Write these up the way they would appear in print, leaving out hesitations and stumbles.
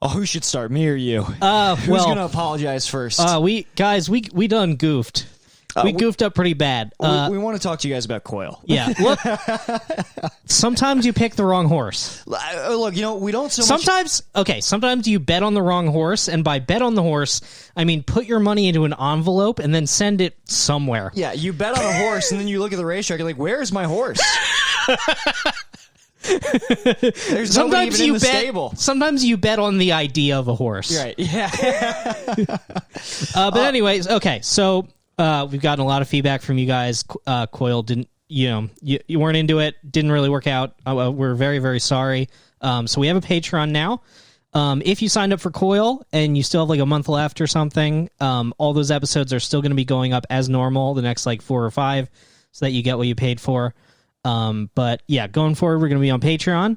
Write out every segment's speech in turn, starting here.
Oh, who should start, me or you? Who's going to apologize first? We done goofed. We goofed up pretty bad. We want to talk to you guys about Coil. Yeah. Look, sometimes you pick the wrong horse. Look, we don't sometimes you bet on the wrong horse, and by bet on the horse, I mean put your money into an envelope and then send it somewhere. Yeah, you bet on a horse, and then you look at the racetrack, you're like, where's my horse? There's nobody even in the stable. Sometimes you bet on the idea of a horse. Right, yeah. But anyways, okay, so... we've gotten a lot of feedback from you guys. Coil didn't, you weren't into it. Didn't really work out. We're very, very sorry. So we have a Patreon now. If you signed up for Coil and you still have like a month left or something, all those episodes are still going to be going up as normal the next like 4 or 5 so that you get what you paid for. But yeah, going forward, we're going to be on Patreon.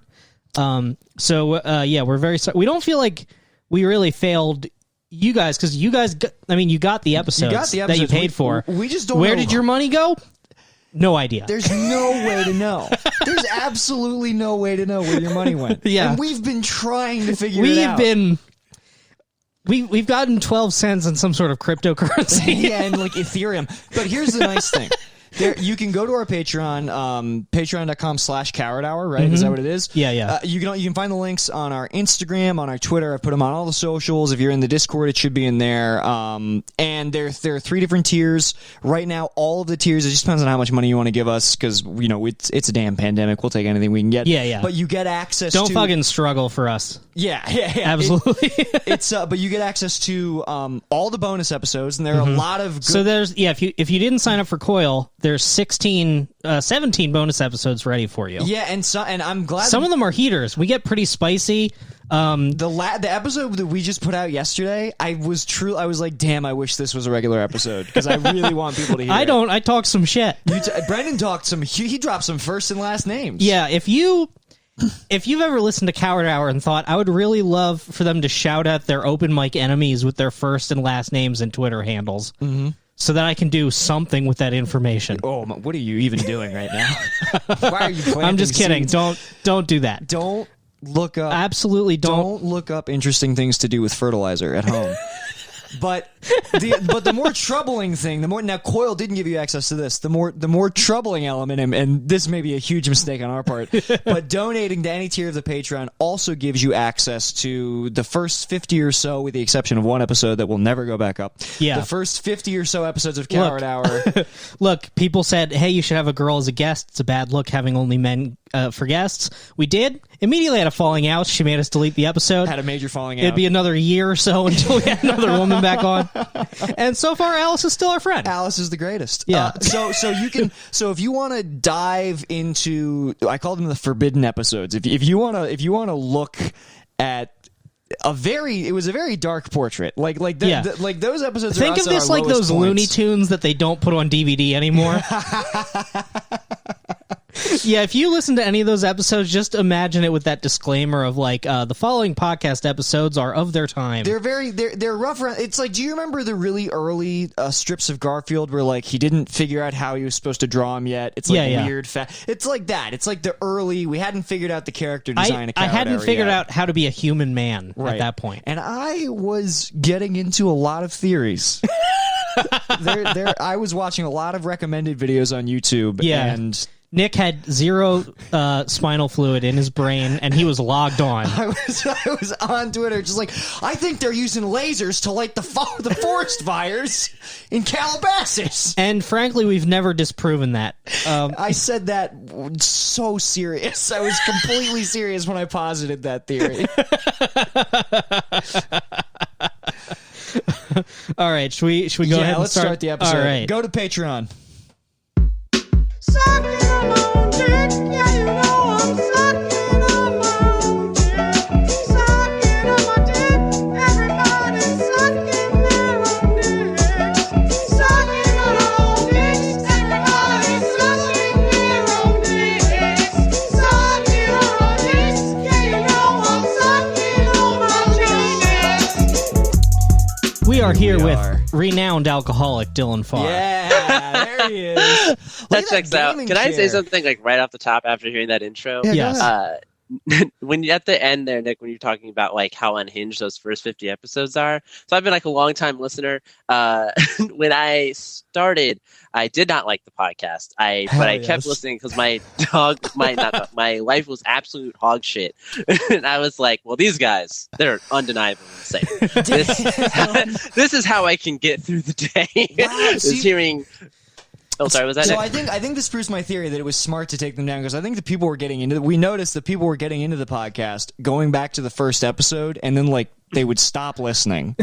We're very sorry. We don't feel like we really failed you guys, because you guys, you got the episodes that you paid for. We just don't Where know. Did your money go? No idea. There's no way to know. There's absolutely no way to know where your money went. Yeah. And we've been trying to figure it out. We've gotten 12 cents in some sort of cryptocurrency. Yeah, and like Ethereum. But here's the nice thing. You can go to our Patreon, patreon.com/coward hour, right? Mm-hmm. Is that what it is? Yeah. You can find the links on our Instagram, on our Twitter. I put them on all the socials. If you're in the Discord, it should be in there. And there are 3 different tiers. Right now, all of the tiers, it just depends on how much money you want to give us, because, it's a damn pandemic. We'll take anything we can get. Yeah. But you get access Don't fucking struggle for us. Yeah. Absolutely. But you get access to all the bonus episodes, and there are a lot of good... So if you didn't sign up for Coil, there's 17 bonus episodes ready for you. Yeah, and I'm glad some of them are heaters. We get pretty spicy. The episode that we just put out yesterday, I was like, damn, I wish this was a regular episode, because I really want people to hear it. I talk some shit. Brendan talked he dropped some first and last names. Yeah, if you've ever listened to Coward Hour and thought, I would really love for them to shout out their open mic enemies with their first and last names and Twitter handles, so that I can do something with that information. Oh, what are you even doing right now? Why are you planting I'm just kidding. seeds? Don't do that. Don't look up. Absolutely don't look up interesting things to do with fertilizer at home. But the more troubling thing, now Coil didn't give you access to this. The more troubling element, and this may be a huge mistake on our part, but donating to any tier of the Patreon also gives you access to the first 50 or so, with the exception of one episode that will never go back up. Yeah, the first 50 or so episodes of Coward Hour. Look, people said, "Hey, you should have a girl as a guest. It's a bad look having only men for guests." We did. Immediately had a falling out. She made us delete the episode. Had a major falling out. It'd be another year or so until we had another woman back on. And so far, Alice is still our friend. Alice is the greatest. Yeah. So if you want to dive into, I call them the forbidden episodes. If you want to look at it was a very dark portrait. Like those episodes. Think of this like those Looney Tunes that they don't put on DVD anymore. Yeah, if you listen to any of those episodes, just imagine it with that disclaimer of like, the following podcast episodes are of their time. They're rough. It's like, do you remember the really early strips of Garfield where like he didn't figure out how he was supposed to draw him yet? It's like weird. It's like that. It's like the early. We hadn't figured out the character design. I hadn't figured out how to be a human man at that point, and I was getting into a lot of theories. I was watching a lot of recommended videos on YouTube. Yeah. And Nick had 0 spinal fluid in his brain, and he was logged on. I was on Twitter, just like, I think they're using lasers to light the forest fires in Calabasas. And frankly, we've never disproven that. I said that so serious. I was completely serious when I posited that theory. All right, should we go ahead and let's start the episode. All right. Go to Patreon. Sucking on my dick, yeah, you know I'm sucking on my own dick. Sucking on my dick, everybody's sucking their own dicks. Sucking on our own dicks, everybody's sucking their own dicks. Sucking on our dicks, yeah, you know I'm sucking on my dicks. We are here with renowned alcoholic Dylan Farr. Yeah, there he is. That checks out. Can I say something like right off the top after hearing that intro? Yeah, yes. when you at the end there, Nick, when you're talking about like how unhinged those first 50 episodes are. So I've been like a long time listener. When I started, I did not like the podcast. But I kept listening because my my life was absolute hog shit. And I was like, well, these guys, they're undeniably insane. This is how I can get through the day. Wow, is hearing. Oh, sorry, was that So Nick? I think this proves my theory that it was smart to take them down, because I think the people were getting into. We noticed that people were getting into the podcast, going back to the first episode, and then like they would stop listening.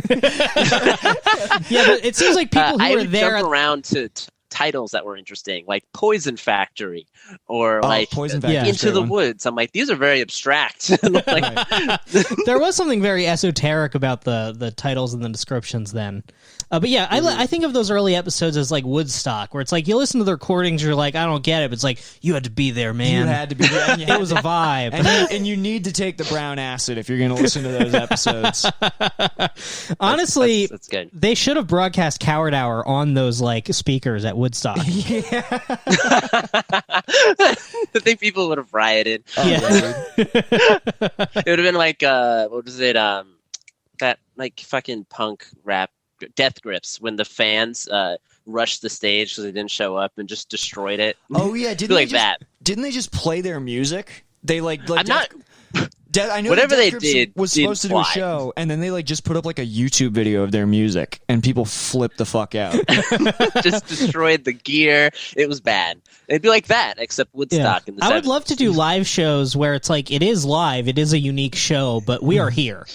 Yeah, but it seems like people I who are would there. jump around to titles that were interesting, like Poison Factory or Poison Factory, Yeah. Into the Woods. I'm like, these are very abstract. Like, There was something very esoteric about the titles and the descriptions then. But yeah, I think of those early episodes as like Woodstock, where it's like you listen to the recordings, you're like, I don't get it. But it's like, you had to be there, man. You had to be there. It was a vibe. And you need to take the brown acid if you're going to listen to those episodes. Honestly, that's good. they should have broadcast Coward Hour on those like speakers at Woodstock. I think people would have rioted. It would have been like what was it? That like fucking punk rap Death Grips, when the fans rushed the stage because they didn't show up and just destroyed it. Oh yeah, Didn't they just play their music? They like I'm not. I know Whatever that they Death Grips did was did supposed to do fly. a show, and then they like just put up like a YouTube video of their music, and people flipped the fuck out. Just destroyed the gear. It was bad. It'd be like that, except Woodstock. In the I would 70s. love to do live shows where it's like it is live, it is a unique show, but we are here.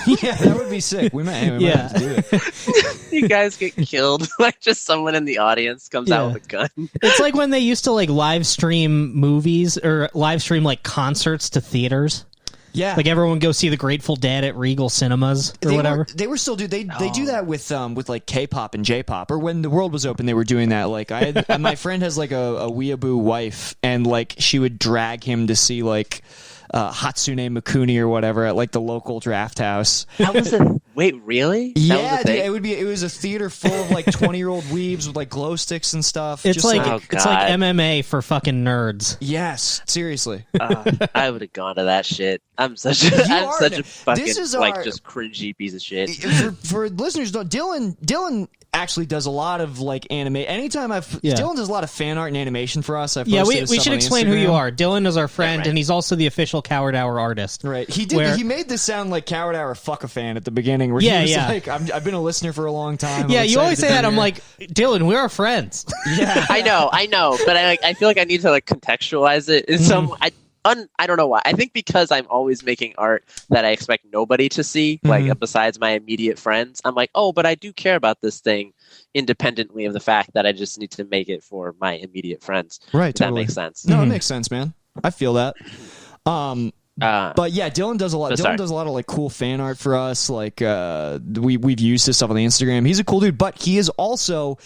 Yeah, that would be sick. We might have to do it. You guys get killed. Like just someone in the audience comes out with a gun. It's like when they used to like live stream movies or live stream like concerts to theaters. Yeah, Like everyone go see the Grateful Dead at Regal Cinemas or whatever. They were still they do that with like K-pop and J-pop, or when the world was open they were doing that. Like I had, my friend has like a weeaboo wife, and like she would drag him to see like Hatsune Mikuni or whatever at like the local draft house. That was a wait, really? That Yeah, was a thing? dude, it was a theater full of like 20-year-old weebs with like glow sticks and stuff. It's Just like Oh, it's like God. MMA for fucking nerds. yes, seriously. I would have gone to that shit. I'm such a fucking This is like our- just cringy piece of shit. for listeners, Dylan actually does a lot of like anime. Anytime Dylan does a lot of fan art and animation for us. I've Yeah, we posted stuff should on explain who Instagram. you are. Dylan is our friend, right. and he's also the official Coward Hour artist. Right, he did. Where- He made this sound like Coward Hour fuck a fan at the beginning. Where Yeah, he was yeah. like, I've been a listener for a long time. Yeah, I'm you always excited say to be that. I'm here." like, Dylan, we're friends. yeah, I know, but I feel like I need to like contextualize it in some. I don't know why. I think because I'm always making art that I expect nobody to see, like besides my immediate friends. I'm like, oh, but I do care about this thing, independently of the fact that I just need to make it for my immediate friends. right. If Totally. that makes sense. No, it makes sense, man. I feel that. But yeah, Dylan does a lot. Oh, Dylan sorry. does a lot of like cool fan art for us. Like we've used his stuff on the Instagram. He's a cool dude, but he is also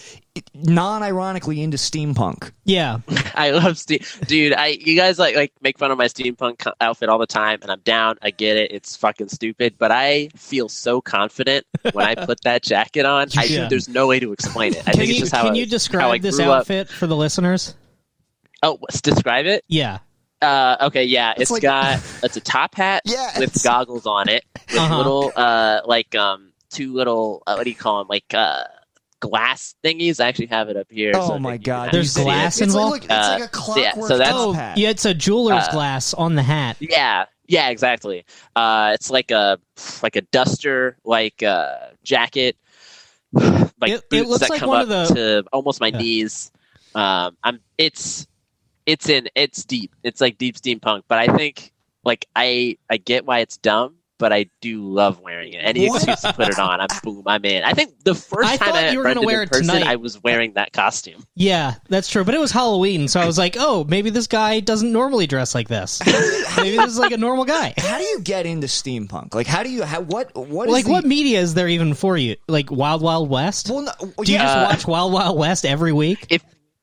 non-ironically into steampunk. Yeah. I love dude. You guys like make fun of my steampunk outfit all the time, and I'm down. I get it. It's fucking stupid, but I feel so confident when I put that jacket on. Yeah. There's no way to explain it. I think it's just how Can you how I describe this grew up. outfit for the listeners? Oh, describe it. Yeah. Okay, yeah, it's like- it's a top hat Yeah, with it's- goggles on it, with little two little what do you call them, like glass thingies. I actually have it up here. Oh so my that you God. can There's see it. glass It's involved? like, it's like a clockwork so that's- top Oh, hat. yeah, it's a jeweler's glass on the hat. Yeah, exactly. It's like a duster jacket, like It boots looks that like come one up of the- to almost my knees. It's deep. It's like deep steampunk, but I think like I get why it's dumb, but I do love wearing it. Any excuse to put it on, I'm in. I think the first I time thought I met you were gonna Brendan wear in it person, tonight. I was wearing that costume. Yeah, that's true. But it was Halloween, so I was like, oh, maybe this guy doesn't normally dress like this. Maybe this is like a normal guy. How do you get into steampunk? Like, what is Like, the- what media is there even for you? Like Wild Wild West? Well, no, Do you yeah. just watch Wild Wild West every week?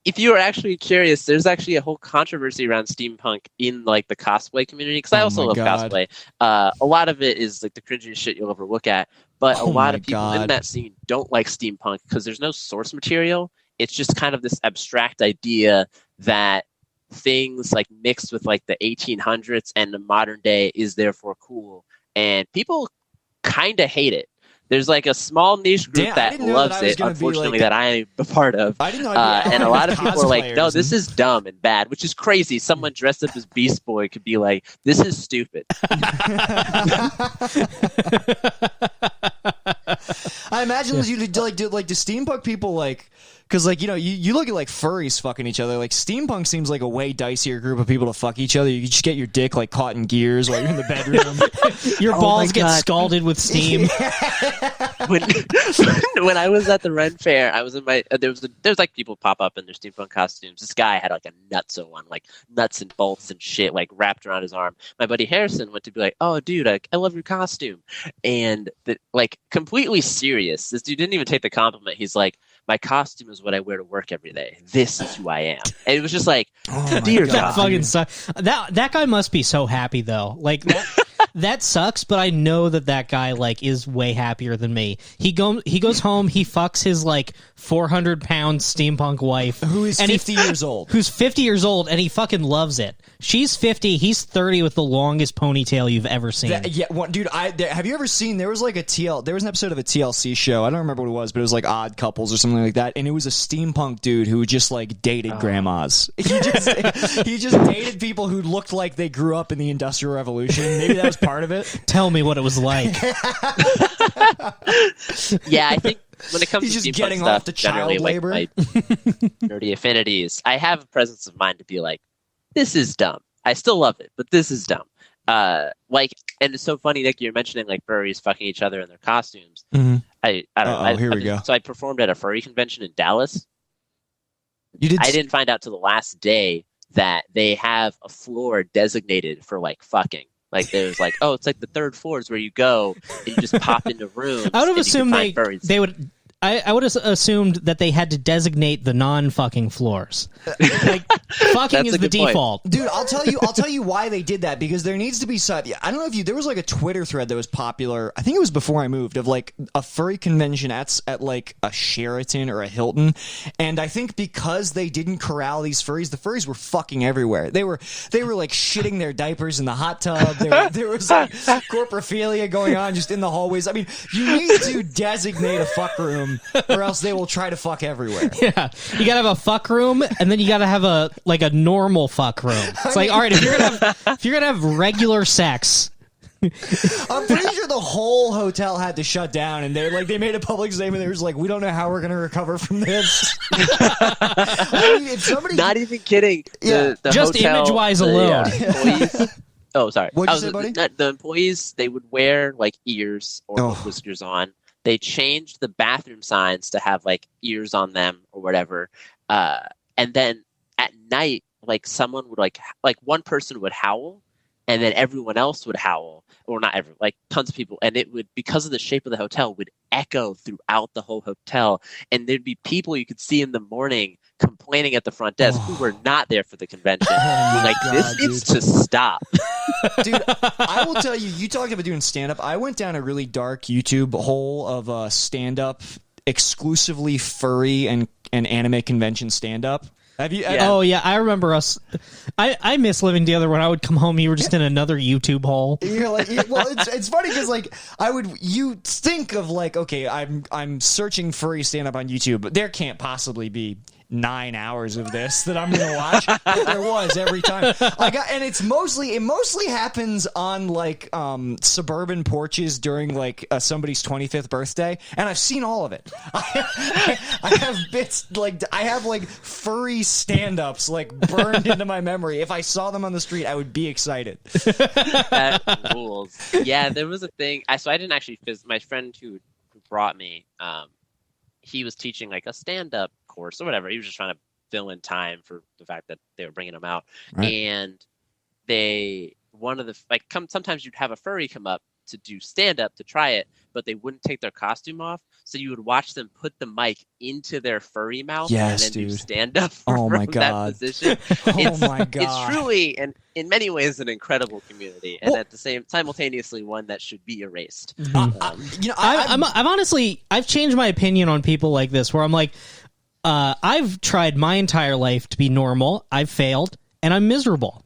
If you are actually curious, there's actually a whole controversy around steampunk in like the cosplay community, because I also my love God. cosplay. A lot of it is like the cringiest shit you'll ever look at, but a Oh lot my of people God. in that scene don't like steampunk because there's no source material. It's just kind of this abstract idea that things like mixed with like the 1800s and the modern day is therefore cool, and people kind of hate it. There's like a small niche group that loves it, unfortunately, that I am a part of. I didn't know and a lot of people are like, no, cosplayers this is dumb and bad, which is crazy. Someone dressed up as Beast Boy could be like, this is stupid. I imagine you do like the steampunk people, like, because like, you know, you look at like furries fucking each other. Like steampunk seems like a way dicier group of people to fuck each other. You just get your dick like caught in gears while you're in the bedroom. Your balls get scalded with steam. When I was at the Ren Fair, I was in my there's like people pop up in their steampunk costumes. This guy had like a nutso one, like nuts and bolts and shit, like wrapped around his arm. My buddy Harrison went to be like, "Oh, dude, I love your costume," and like completely serious. This dude didn't even take the compliment. He's like, "My costume is what I wear to work every day. This is who I am." And it was just like, dear God. That fucking sucks. That guy must be so happy though. Like that sucks, but I know that guy like is way happier than me. He goes home, he fucks his like 400-pound steampunk wife, who is 50 years old. Who's 50 years old, and he fucking loves it. She's 50, he's 30 with the longest ponytail you've ever seen. Dude, have you ever seen? There was an episode of a TLC show. I don't remember what it was, but it was like Odd Couples or something like that. And it was a steampunk dude who just like dated grandmas. He just dated people who looked like they grew up in the Industrial Revolution. Maybe that was part of it. Tell me what it was like. Yeah, I think when it comes He's to just steampunk getting stuff, off the generally, child labor. like nerdy affinities, I have a presence of mind to be like, this is dumb. I still love it, but this is dumb. Like, and it's so funny, Nick, you're mentioning like furries fucking each other in their costumes. Mm-hmm. I don't know. Here we go. So I performed at a furry convention in Dallas. You did. I didn't find out till the last day that they have a floor designated for like fucking. Like there's like, oh, it's like the third floor is where you go and you just pop into rooms. I would have assumed furries. they would. I would have assumed that they had to designate the non-fucking floors. Like fucking is the default. Dude, I'll tell you why they did that, because there needs to be some. I don't know if there was like a Twitter thread that was popular. I think it was before I moved, of like a furry convention at like a Sheraton or a Hilton, and I think because they didn't corral these furries, the furries were fucking everywhere. They were like shitting their diapers in the hot tub. There was like corporophilia going on just in the hallways. I mean, you need to designate a fuck room, or else they will try to fuck everywhere. Yeah, you gotta have a fuck room, and then you gotta have a normal fuck room. It's like, all right, if you're gonna have regular sex. I'm pretty sure the whole hotel had to shut down, and they made a public statement. They was like, "We don't know how we're going to recover from this." I mean, if somebody, not even kidding, the just hotel, image-wise alone. Employees, oh, sorry. What'd you say, buddy? The employees, they would wear like ears or whiskers on. They changed the bathroom signs to have like ears on them or whatever, and then at night, like someone would like one person would howl, and then everyone else would howl, or not everyone, like tons of people, and it would, because of the shape of the hotel, would echo throughout the whole hotel, and there'd be people you could see in the morning complaining at the front desk who were not there for the convention. This needs to stop. Dude, I will tell you, you talked about doing stand-up. I went down a really dark YouTube hole of stand-up, exclusively furry and anime convention stand-up. Have you? Yeah. Oh yeah, I remember us. I miss living together. When I would come home, you were just in another YouTube hole. You're like, well, it's funny because like you think of like, okay, I'm searching furry stand up on YouTube, but there can't possibly be 9 hours of this that I'm gonna watch. But there was every time and it mostly happens on like suburban porches during like somebody's 25th birthday, and I've seen all of it. I have bits like I have like furry stand-ups like burned into my memory. If I saw them on the street, I would be excited. That rules. Yeah, there was a thing. So I didn't actually. My friend who brought me, he was teaching like a stand-up course or whatever. He was just trying to fill in time for the fact that they were bringing him out. Right. And sometimes you'd have a furry come up to do stand-up to try it, but they wouldn't take their costume off, so you would watch them put the mic into their furry mouth and then do stand-up from that position. My God. It's truly, and in many ways, an incredible community, and at the same simultaneously one that should be erased. I've changed my opinion on people like this, where I'm like, I've tried my entire life to be normal. I've failed. and I'm miserable.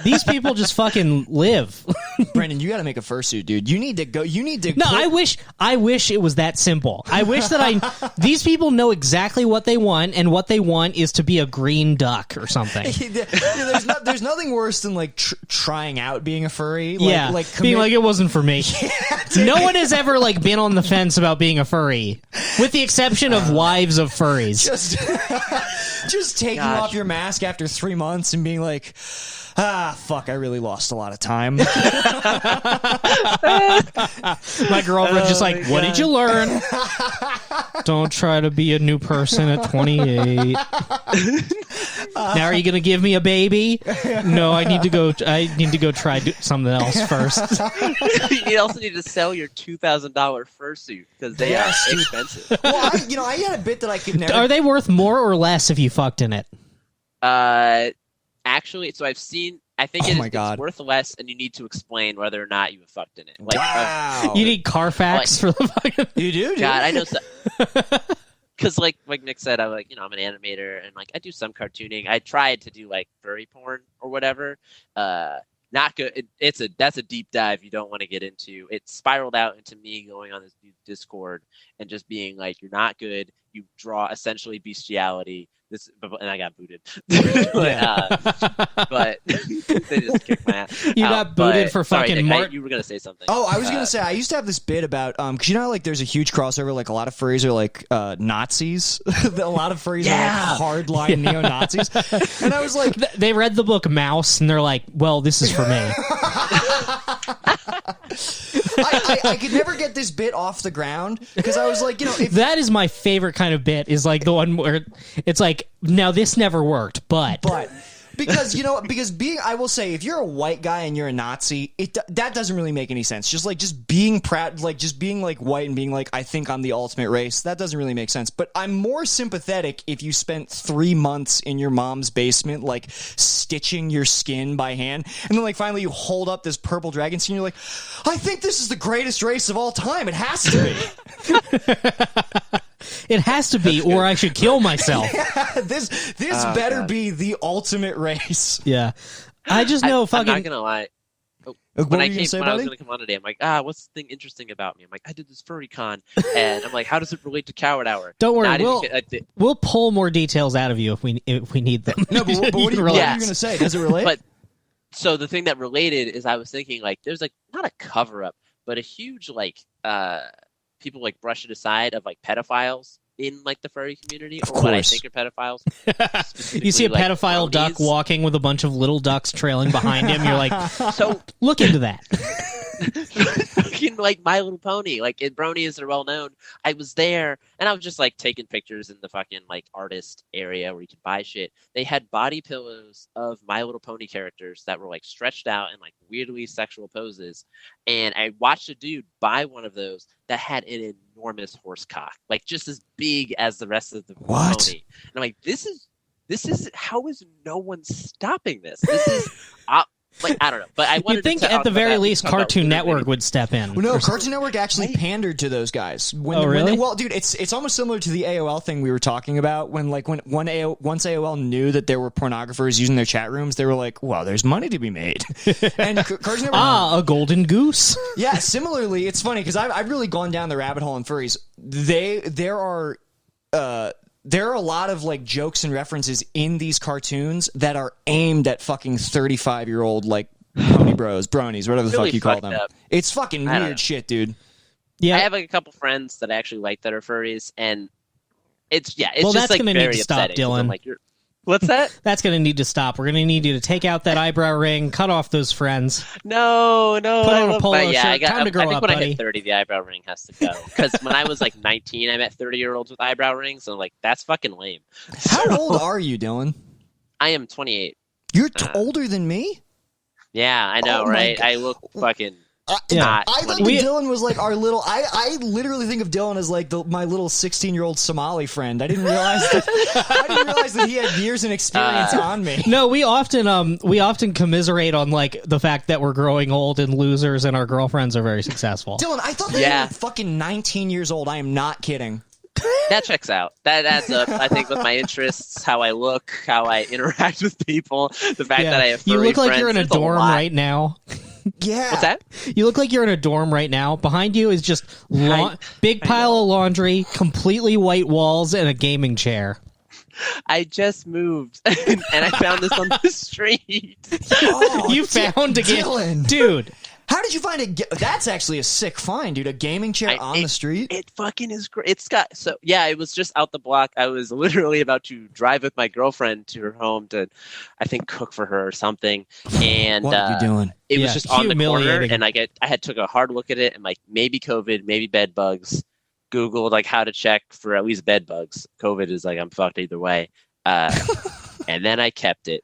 These people just fucking live. Brendan, you got to make a fursuit, dude. You need to go. You need to. No, I wish it was that simple. I wish that these people know exactly what they want, and what they want is to be a green duck or something. There's nothing worse than like trying out being a furry. Like being like, it wasn't for me. No one has ever like been on the fence about being a furry, with the exception of wives of furries. Just taking off your mask after 3 months and being like, fuck, I really lost a lot of time. My girlfriend just like, what did you learn? Don't try to be a new person at 28. Now are you going to give me a baby? No, I need to go try something else first. You also need to sell your $2,000 fursuit because they are expensive. Well, I had a bit that I could never. Are they worth more or less if you fucked in it? Actually, so I've seen. I think it's worth less, and you need to explain whether or not you have fucked in it. Like, wow. You need Carfax for the fucking. You do, dude. God, I know. Because like Nick said, I'm like, I'm an animator, and like I do some cartooning. I tried to do like furry porn or whatever. Not good. That's a deep dive you don't want to get into. It spiraled out into me going on this Discord and just being like, "You're not good. You draw essentially bestiality." And I got booted. But they just kicked my ass. You got booted for fucking Nick, you were gonna say something. Oh, I was gonna say I used to have this bit about because you know how, like there's a huge crossover, like a lot of furries are like Nazis. A lot of furries are like hardline neo-Nazis. And I was like, they read the book Mouse and they're like, well, this is for me. I could never get this bit off the ground because I was like, if that is my favorite kind of bit, is like the one where it's like, now this never worked, but because I will say, if you're a white guy and you're a Nazi, that doesn't really make any sense. Just being proud, like just being like white and being like, I think I'm the ultimate race, that doesn't really make sense. But I'm more sympathetic if you spent 3 months in your mom's basement, like stitching your skin by hand, and then like finally you hold up this purple dragon skin, and you're like, I think this is the greatest race of all time. It has to be. It has to be, or I should kill myself. This better be the ultimate race. Yeah, I just know fucking. I'm not gonna lie. When I was gonna come on today, I'm like, what's the thing interesting about me? I'm like, I did this Furry Con, and I'm like, how does it relate to Coward Hour? Don't worry, we'll pull more details out of you if we need them. No, but what are you gonna say? Does it relate? But so the thing that related is I was thinking like, there's like not a cover up, but a huge like people like brush it aside of like pedophiles in like the furry community, or what I think are pedophiles. You see a pedophile duck walking with a bunch of little ducks trailing behind him. You're like, so look into that. Fucking like My Little Pony, like in Bronies are well known. I was there and I was just like taking pictures in the fucking like artist area where you can buy shit. They had body pillows of My Little Pony characters that were like stretched out in like weirdly sexual poses, and I watched a dude buy one of those that had an enormous horse cock, like just as big as the rest of the pony. And I'm like, this is how is no one stopping this? This is like, I don't know, but I wanted You'd think to at the very least Cartoon Network would step in. Well, no, Cartoon Network actually pandered to those guys. Really? Well, dude, it's almost similar to the AOL thing we were talking about. Once AOL knew that there were pornographers using their chat rooms, they were like, "Well, there's money to be made." And Cartoon Network, a golden goose. Yeah. Similarly, it's funny because I've really gone down the rabbit hole in furries. There are a lot of like jokes and references in these cartoons that are aimed at fucking 35-year-old like pony bronies, whatever the fuck you call them. Up. It's fucking weird shit, dude. Yeah, I have like a couple friends that I actually like that are furries, and it's well, just that's like gonna very need to stop, upsetting. Dylan. I'm like, what's that? That's going to need to stop. We're going to need you to take out that eyebrow ring, cut off those friends. No. Put on a polo shirt. Time to grow I think up, when buddy. I hit 30, the eyebrow ring has to go. Because when I was like 19, I met 30-year-olds with eyebrow rings, and I'm like, that's fucking lame. How old are you, Dylan? I am 28. You're older than me? Yeah, I know, right? I look fucking... I thought Dylan was like our little. I literally think of Dylan as like my little 16-year-old Somali friend. I didn't realize that he had years and experience on me. No, we often commiserate on like the fact that we're growing old and losers, and our girlfriends are very successful. Dylan, I thought that you were fucking 19 years old. I am not kidding. That checks out. That adds up, I think, with my interests, how I look, how I interact with people, the fact that I have furry You look like friends. you're in a There's dorm lot. right now. Yeah. What's that? You look like you're in a dorm right now. Behind you is just big pile of laundry, completely white walls, and a gaming chair. I just moved, and I found this on the street. Oh, You found again, Dylan. dude. How did you find it? That's actually a sick find, dude. A gaming chair on the street. It fucking is great. It's got it was just out the block. I was literally about to drive with my girlfriend to her home to, I think, cook for her or something. And What are you doing? it was Yeah, just on the corner, humiliating. and I had took a hard look at it, and like maybe COVID, maybe bed bugs. Googled like how to check for at least bed bugs. COVID is like I'm fucked either way. And then I kept it.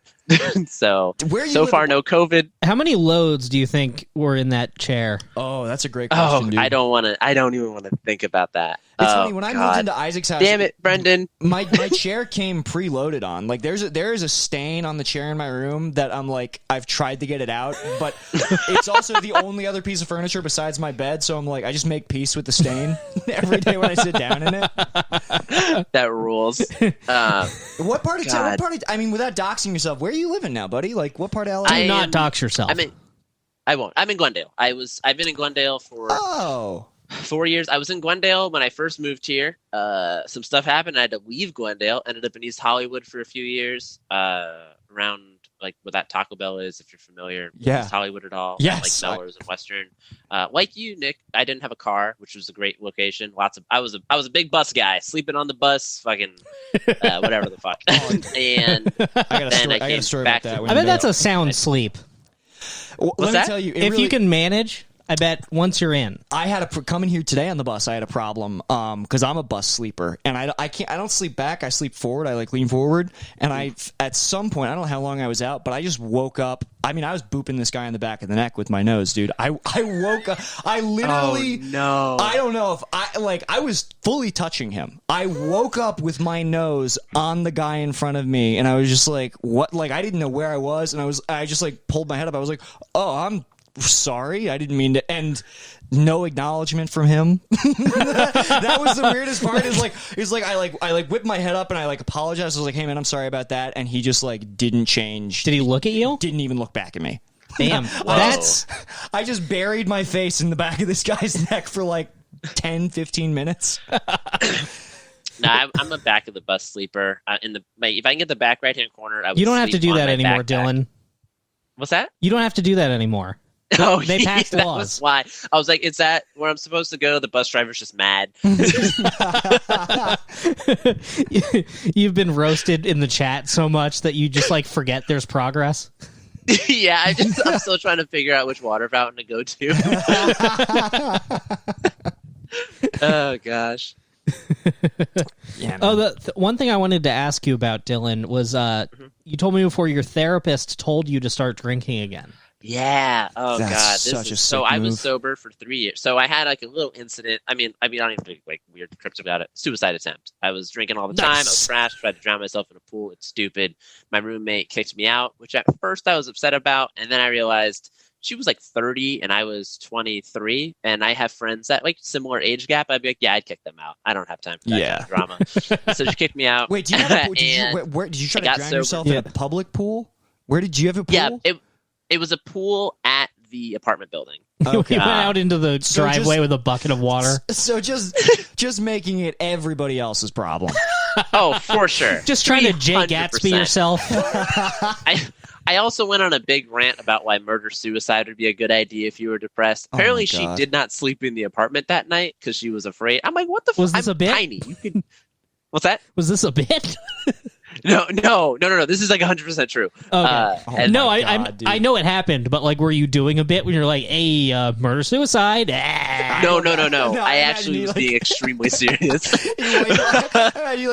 So Where you so live- far no COVID. How many loads do you think were in that chair? Oh, that's a great Oh, question, dude. I don't even want to think about that. It's Oh, funny when I moved God. into Isaac's house. Damn it, Brendan. My chair came preloaded on. Like there is a stain on the chair in my room that I'm like I've tried to get it out, but it's also the only other piece of furniture besides my bed. So I'm like I just make peace with the stain every day when I sit down in it. That rules. What part of town? God. What part of? I mean, without doxing yourself, where are you living now, buddy? Like what part of LA? Do I not am- dox yourself. I won't. I'm in Glendale. I've been in Glendale for Oh, 4 years. I was in Glendale when I first moved here. Some stuff happened. I had to leave Glendale. Ended up in East Hollywood for a few years. Around like where that Taco Bell is, if you're familiar with Yeah. East Hollywood at all. Yes. Like Mellors and Western. Like you, Nick, I didn't have a car, which was a great location. I was a big bus guy, sleeping on the bus, fucking whatever the fuck. And I got Then I I got a came story back about that. to- when I you bet that's know. a sound sleep. Let me that? tell you, If you can manage, I bet once you're in. I had coming here today on the bus. I had a problem because I'm a bus sleeper, and I don't sleep back. I sleep forward. I like lean forward, and I at some point I don't know how long I was out, but I just woke up. I mean, I was booping this guy in the back of the neck with my nose, dude. I woke up. I literally. Oh, no. I don't know if I was fully touching him. I woke up with my nose on the guy in front of me, and I was just like, "What?" Like I didn't know where I was, and I just like pulled my head up. I was like, "Oh, I'm sorry, I didn't mean to," and no acknowledgement from him. That was the weirdest part. Is like I whipped my head up and I like apologized. I was like, "Hey man, I'm sorry about that," and he just like didn't change. Did he look at you? Didn't even look back at me. Damn, that's I just buried my face in the back of this guy's neck for like 10-15 minutes. No, I'm a back of the bus sleeper. If I can get the back right hand corner, I would you don't have to sleep do on that my anymore, backpack. Dylan. What's that? You don't have to do that anymore. Oh, They passed that laws. was why I was like, "Is that where I'm supposed to go?" The bus driver's just mad. You've been roasted in the chat so much that you just like forget there's progress. Yeah, I'm still trying to figure out which water fountain to go to. Oh gosh. Yeah. Oh, the one thing I wanted to ask you about, Dylan, was you told me before your therapist told you to start drinking again. Yeah. Oh That's god. such a So sick I was move. sober for 3 years. So I had like a little incident. I mean, I don't even think like weird trips about it. Suicide attempt. I was drinking all the time. I was Nice. trashed. Tried to drown myself in a pool. It's stupid. My roommate kicked me out, which at first I was upset about, and then I realized she was like 30 and I was 23, and I have friends that like similar age gap. I'd be like, yeah, I'd kick them out. I don't have time for that Yeah. kind of drama. So she kicked me out. Wait, do you have a, And where did you try I to got drown sober. yourself in a public pool? Where did you have a pool? yeah, it was a pool at the apartment building. Okay. You went out into the So driveway just- with a bucket of water. So just making it everybody else's problem. Oh, for sure. Just trying to Jay 300%. Gatsby yourself. I also went on a big rant about why murder-suicide would be a good idea if you were depressed. Oh my Apparently, she God. did not sleep in the apartment that night because she was afraid. I'm like, what the? Was this I'm a bit? tiny. You could. What's that? Was this a bit? No. This is like 100% true. Okay. Oh And No, my I God, dude. I know it happened, but like, were you doing a bit when you're like, "Hey, murder suicide"? No. No, I I actually imagine was you, being extremely serious.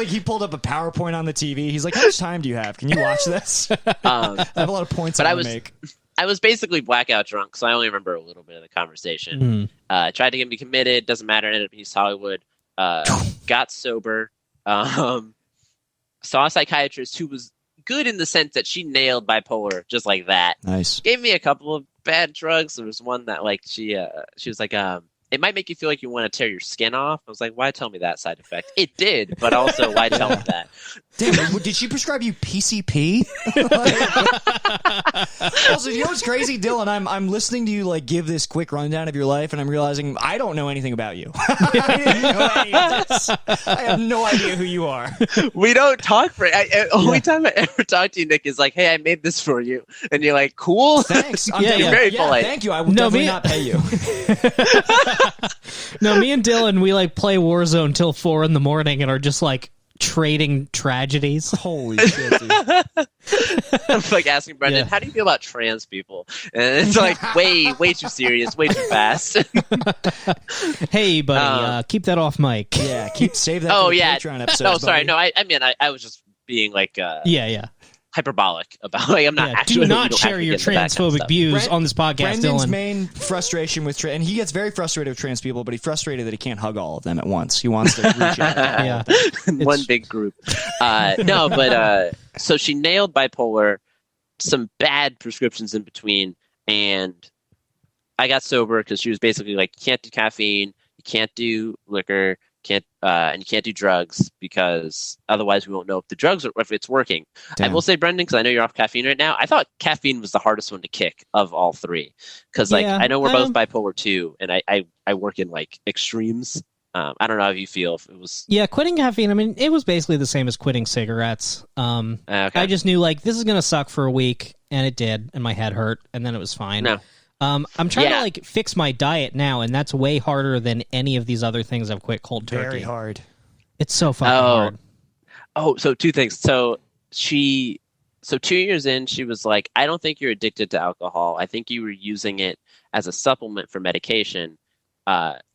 He pulled up a PowerPoint on the TV. He's like, "How much time do you have? Can you watch this?" I have a lot of points But I I want was- to make. I was basically blackout drunk, so I only remember a little bit of the conversation. Tried to get me committed. Doesn't matter. Ended up in East Hollywood. Got sober. Saw a psychiatrist who was good in the sense that she nailed bipolar just like that. Nice. Gave me a couple of bad drugs. There was one that like she was like it might make you feel like you want to tear your skin off. I was like, why tell me that side effect? It did, but also why tell me that? Damn, did she prescribe you PCP? Also, you know what's crazy, Dylan? I'm listening to you like give this quick rundown of your life, and I'm realizing I don't know anything about you. I didn't know any of this. I have no idea who you are. We don't talk for only time I ever talk to you, Nick, is like, hey, I made this for you. And you're like, cool. Thanks. You're very polite. Thank you. I will definitely not pay you. No, me and Dylan, we like play Warzone till 4 a.m. and are just like trading tragedies. Holy shit, dude. I'm like asking Brendan, how do you feel about trans people? And it's like way too serious, way too fast. Hey, buddy, keep that off mic. Yeah, save that for the Patreon episode. No, sorry, no, I mean, I was just being like, hyperbolic about like I'm not actually. Do not share your transphobic views on this podcast, Brendan's Dylan. main frustration with and he gets very frustrated with trans people, but he's frustrated that he can't hug all of them at once. He wants to reach out. One big group. No, but so she nailed bipolar, some bad prescriptions in between, and I got sober because she was basically like, you can't do caffeine, you can't do liquor, and you can't do drugs because otherwise we won't know if the drugs are, if it's working. Damn. I will say, Brendan, because I know you're off caffeine right now, I thought caffeine was the hardest one to kick of all three because I know we're both bipolar 2 and I work in like extremes. I don't know how you feel if it was Quitting caffeine, I mean, it was basically the same as quitting cigarettes. okay. I just knew like this is gonna suck for a week, and it did, and my head hurt, and then it was fine. No. I'm trying to like fix my diet now, and that's way harder than any of these other things I've quit cold turkey. Very hard. It's so fucking hard. Oh, so two things. So 2 years in, she was like, I don't think you're addicted to alcohol. I think you were using it as a supplement for medication.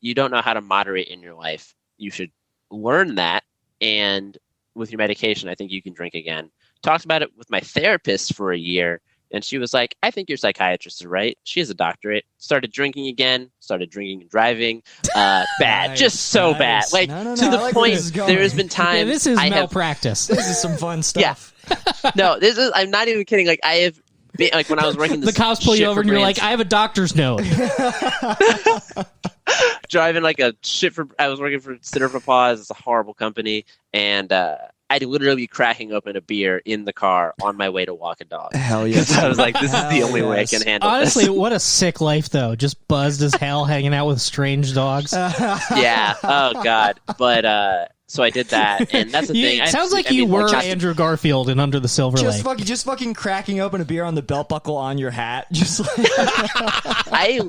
You don't know how to moderate in your life. You should learn that. And with your medication, I think you can drink again. Talked about it with my therapist for a year. And she was like, I think your psychiatrist is right. She has a doctorate. Started drinking again. Started drinking and driving. Bad. Nice, just so nice. bad. Like, No, to I the like where point, this is going. there has been times This is I have malpractice. This is some fun stuff. no, this is. I'm not even kidding. Like I have, been, like when I was working The this cops pull you shit over for and you're brands, like, I have a doctor's note. driving like a shit for. I was working for Sitter for Paws. It's a horrible company, and I'd literally be cracking open a beer in the car on my way to walk a dog. Hell yes. I was like, this is the only way I can handle Honestly, this. what a sick life, though. Just buzzed as hell, hanging out with strange dogs. Yeah. Oh God. But so I did that, and that's the thing. It sounds like you were Andrew Garfield in Under the Silver Lake. Just fucking cracking open a beer on the belt buckle on your hat. Just like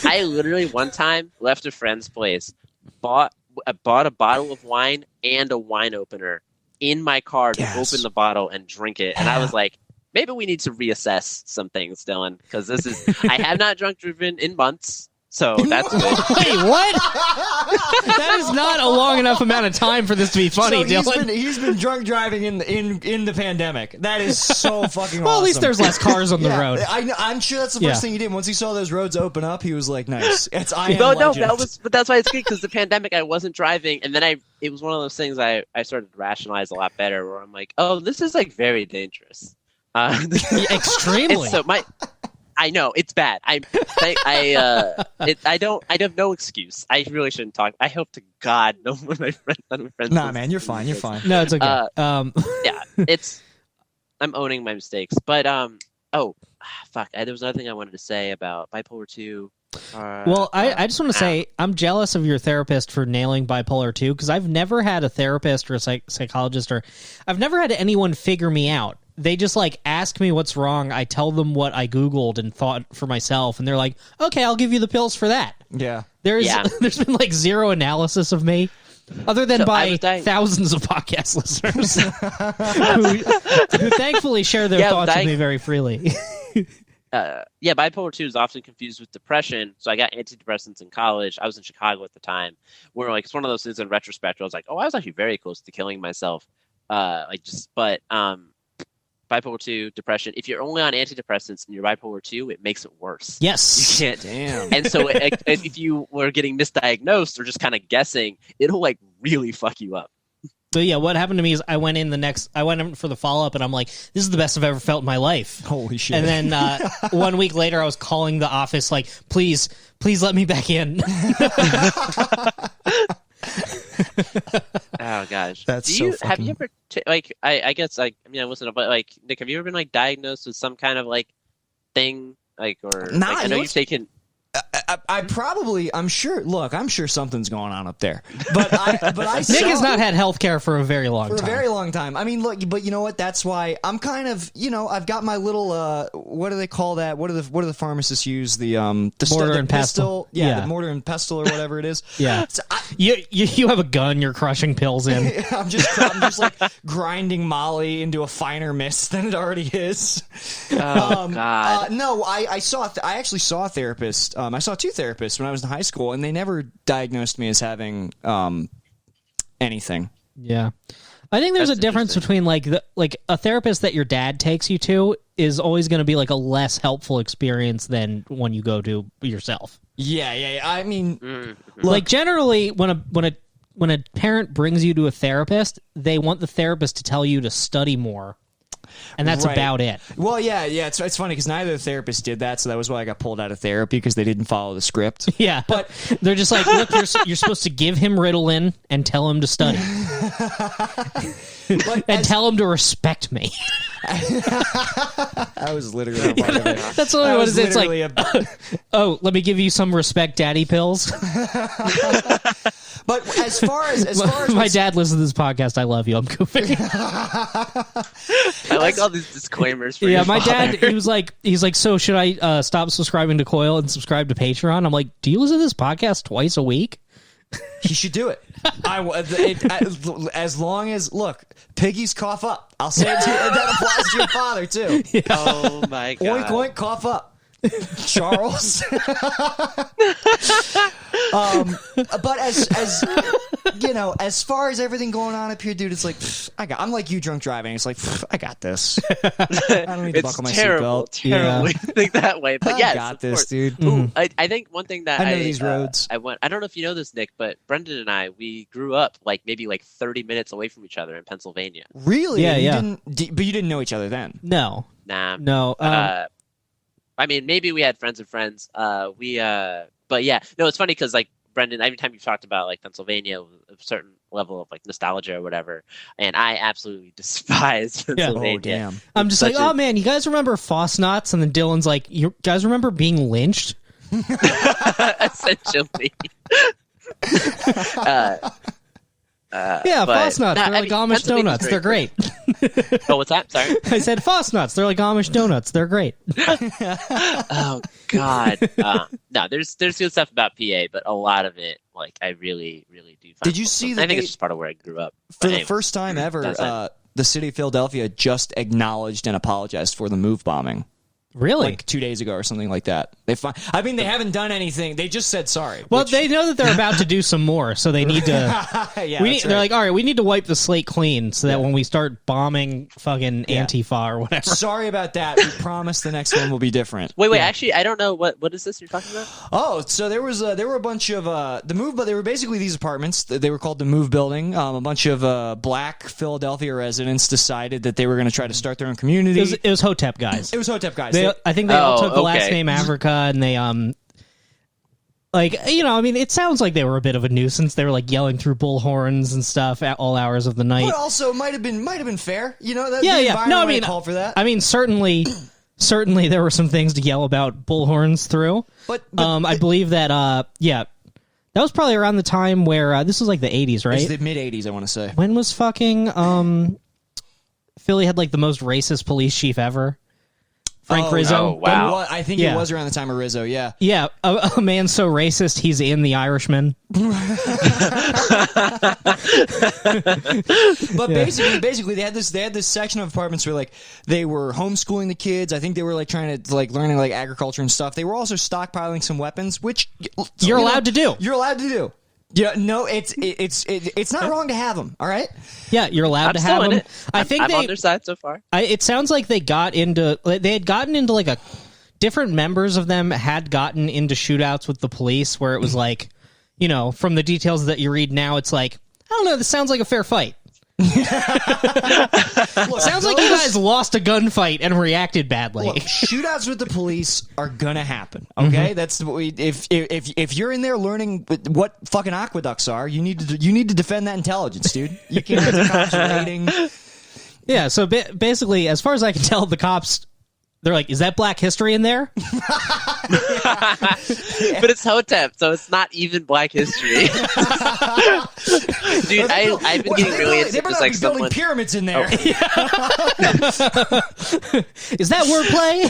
I literally one time left a friend's place, bought a bottle of wine and a wine opener in my car to open the bottle and drink it, and I was like, maybe we need to reassess some things, Dylan, because this is I have not drunk driven in months. So that's good. Wait, what? That is not a long enough amount of time for this to be funny, Dylan. He's been drunk driving in the pandemic. That is so fucking Well, awesome. at least there's less cars on the road. I'm sure that's the first thing he did. Once he saw those roads open up, he was like, "Nice, it's I am No, legend." but that's why it's good because the pandemic, I wasn't driving, and then it was one of those things I started to rationalize a lot better. Where I'm like, oh, this is like very dangerous. Extremely. So I know it's bad. I have no excuse. I really shouldn't talk. I hope to God none of my friends. Nah, man, you're fine. You're fine. No, it's okay. Yeah, I'm owning my mistakes. But fuck. There was another thing I wanted to say about Bipolar 2. Well, I just want to say I'm jealous of your therapist for nailing Bipolar 2 because I've never had a therapist or a psychologist or I've never had anyone figure me out. They just like ask me what's wrong. I tell them what I Googled and thought for myself, and they're like, "Okay, I'll give you the pills for that." Yeah. There's been like zero analysis of me, other than by dying. thousands of podcast listeners who thankfully share their thoughts with me very freely. Bipolar 2 is often confused with depression. So I got antidepressants in college. I was in Chicago at the time. Where like it's one of those things in retrospect. I was like, oh, I was actually very close to killing myself. Bipolar 2, depression. If you're only on antidepressants and you're bipolar 2, it makes it worse. Yes. You can't. Damn. And so if you were getting misdiagnosed or just kind of guessing, it'll like really fuck you up. So yeah, what happened to me is I went in for the follow-up, and I'm like, this is the best I've ever felt in my life. Holy shit. And then 1 week later, I was calling the office like, please let me back in. Oh gosh, That's Do you so have you fucking- ever I guess I mean I wasn't, but like Nick, have you ever been like diagnosed with some kind of like thing like or Nah, like, I you know know you've taken. I'm sure something's going on up there. But I Nick has not had health care for a very long for time. a very long time. I mean, look, but you know what? That's why I'm kind of, I've got my little, what do they call that? What do the pharmacists use? The Mortar the and pestle. pistol. Yeah, Yeah. the mortar and pestle or whatever it is. Yeah. So You have a gun you're crushing pills in. I'm just like grinding Molly into a finer mist than it already is. Oh God. No, I actually saw a therapist. I saw two therapists when I was in high school, and they never diagnosed me as having anything. Yeah. I think there's That's a difference interesting. between like a therapist that your dad takes you to is always going to be like a less helpful experience than when you go to yourself. Yeah. I mean, Like generally when a parent brings you to a therapist, they want the therapist to tell you to study more. And that's Right. about it. well, yeah. It's funny because neither of the therapists did that, so that was why I got pulled out of therapy because they didn't follow the script. Yeah, but they're just like, look, you're supposed to give him Ritalin and tell him to study and tell him to respect me. I was literally a part of it. That's what it was. It's like, literally oh, let me give you some respect, daddy pills. but as far as My dad listens to this podcast. I love you. I'm goofing. I like all these disclaimers. For Yeah, your my father. dad. He's like, so should I stop subscribing to Coil and subscribe to Patreon? I'm like, do you listen to this podcast twice a week? he should do it. As long as piggies cough up. I'll say it to you. That applies to your father too. Oh my God. Oink oink, cough up. Charles. But as as far as everything going on up here, dude, it's like I'm like you drunk driving. It's like I got this. I don't need to It's buckle my terrible, seatbelt. terrible to think that way. But I yes, got of this, course. dude. Ooh, I think one thing that I know these roads. I don't know if you know this, Nick, but Brendan and I, we grew up maybe 30 minutes away from each other in Pennsylvania. Really? Yeah, And you yeah. but you didn't know each other then. No, Nah. no. I mean, maybe we had friends of friends. But yeah, no, it's funny because Brendan, every time you've talked about Pennsylvania, a certain level of nostalgia or whatever, and I absolutely despise Pennsylvania. Oh damn. I'm just like, such a- oh man, you guys remember Fosnotz? And then Dylan's like, you guys remember being lynched? Essentially. Yeah, but- Fosnotz. Nah, They're like Amish Pennsylvania's donuts. They're very great. Oh, what's that? Sorry. I said Fosnotz. They're like Amish donuts. They're great. Oh God. No, there's good stuff about PA, but a lot of it, I really do. Find Did you fulsome. see I that think they- it's just part of where I grew up. For But the anyway. first time ever, That's it. the city of Philadelphia just acknowledged and apologized for the move bombing. Really? 2 days ago or something like that. They haven't done anything. They just said sorry. Well, which- they know that they're about to do some more, so they need to. yeah, They're that's right. like, all right, we need to wipe the slate clean so that when we start bombing fucking Antifa or whatever. sorry about that. We promise the next one will be different. Wait. Actually, I don't know what is this you're talking about? Oh, so there were a bunch of the move, but they were basically these apartments. They were called the Move Building. A bunch of black Philadelphia residents decided that they were going to try to start their own community. It was Hotep guys. It was Hotep guys. I think they all Oh, took the last okay. name Africa, and they it sounds like they were a bit of a nuisance. They were yelling through bullhorns and stuff at all hours of the night. but also might have been fair. That Yeah, the yeah. environment No, I might mean, call for that. I mean, certainly there were some things to yell about bullhorns through. But I believe that that was probably around the time where this was the 80s, it's right? the mid '80s, I want to say. When was fucking Philly had the most racist police chief ever? Frank Rizzo. Oh, wow. I think Yeah. it was around the time of Rizzo. Yeah. Yeah, a man so racist he's in The Irishman. But basically, they had this section of apartments where they were homeschooling the kids. I think they were trying to learning agriculture and stuff. They were also stockpiling some weapons, which You're allowed to do. You're allowed to do. Yeah, no, it's not wrong to have them. All right. Yeah, you're allowed I'm to still have in them. it. I think I'm on their side so far. it sounds like they had gotten into a different members of them had gotten into shootouts with the police where it was from the details that you read now, it's I don't know, this sounds like a fair fight. Look, Sounds like you guys lost a gunfight and reacted badly. Look, shootouts with the police are gonna happen. Okay, that's what we. If you're in there learning what fucking aqueducts are, you need to defend that intelligence, dude. You can't have the cops raiding. Yeah, so basically, as far as I can tell, the cops, they're like, is that Black History in there? But it's Hotep, so it's not even Black History. Dude, I've been getting really into just like building someone. pyramids in there. Is that wordplay?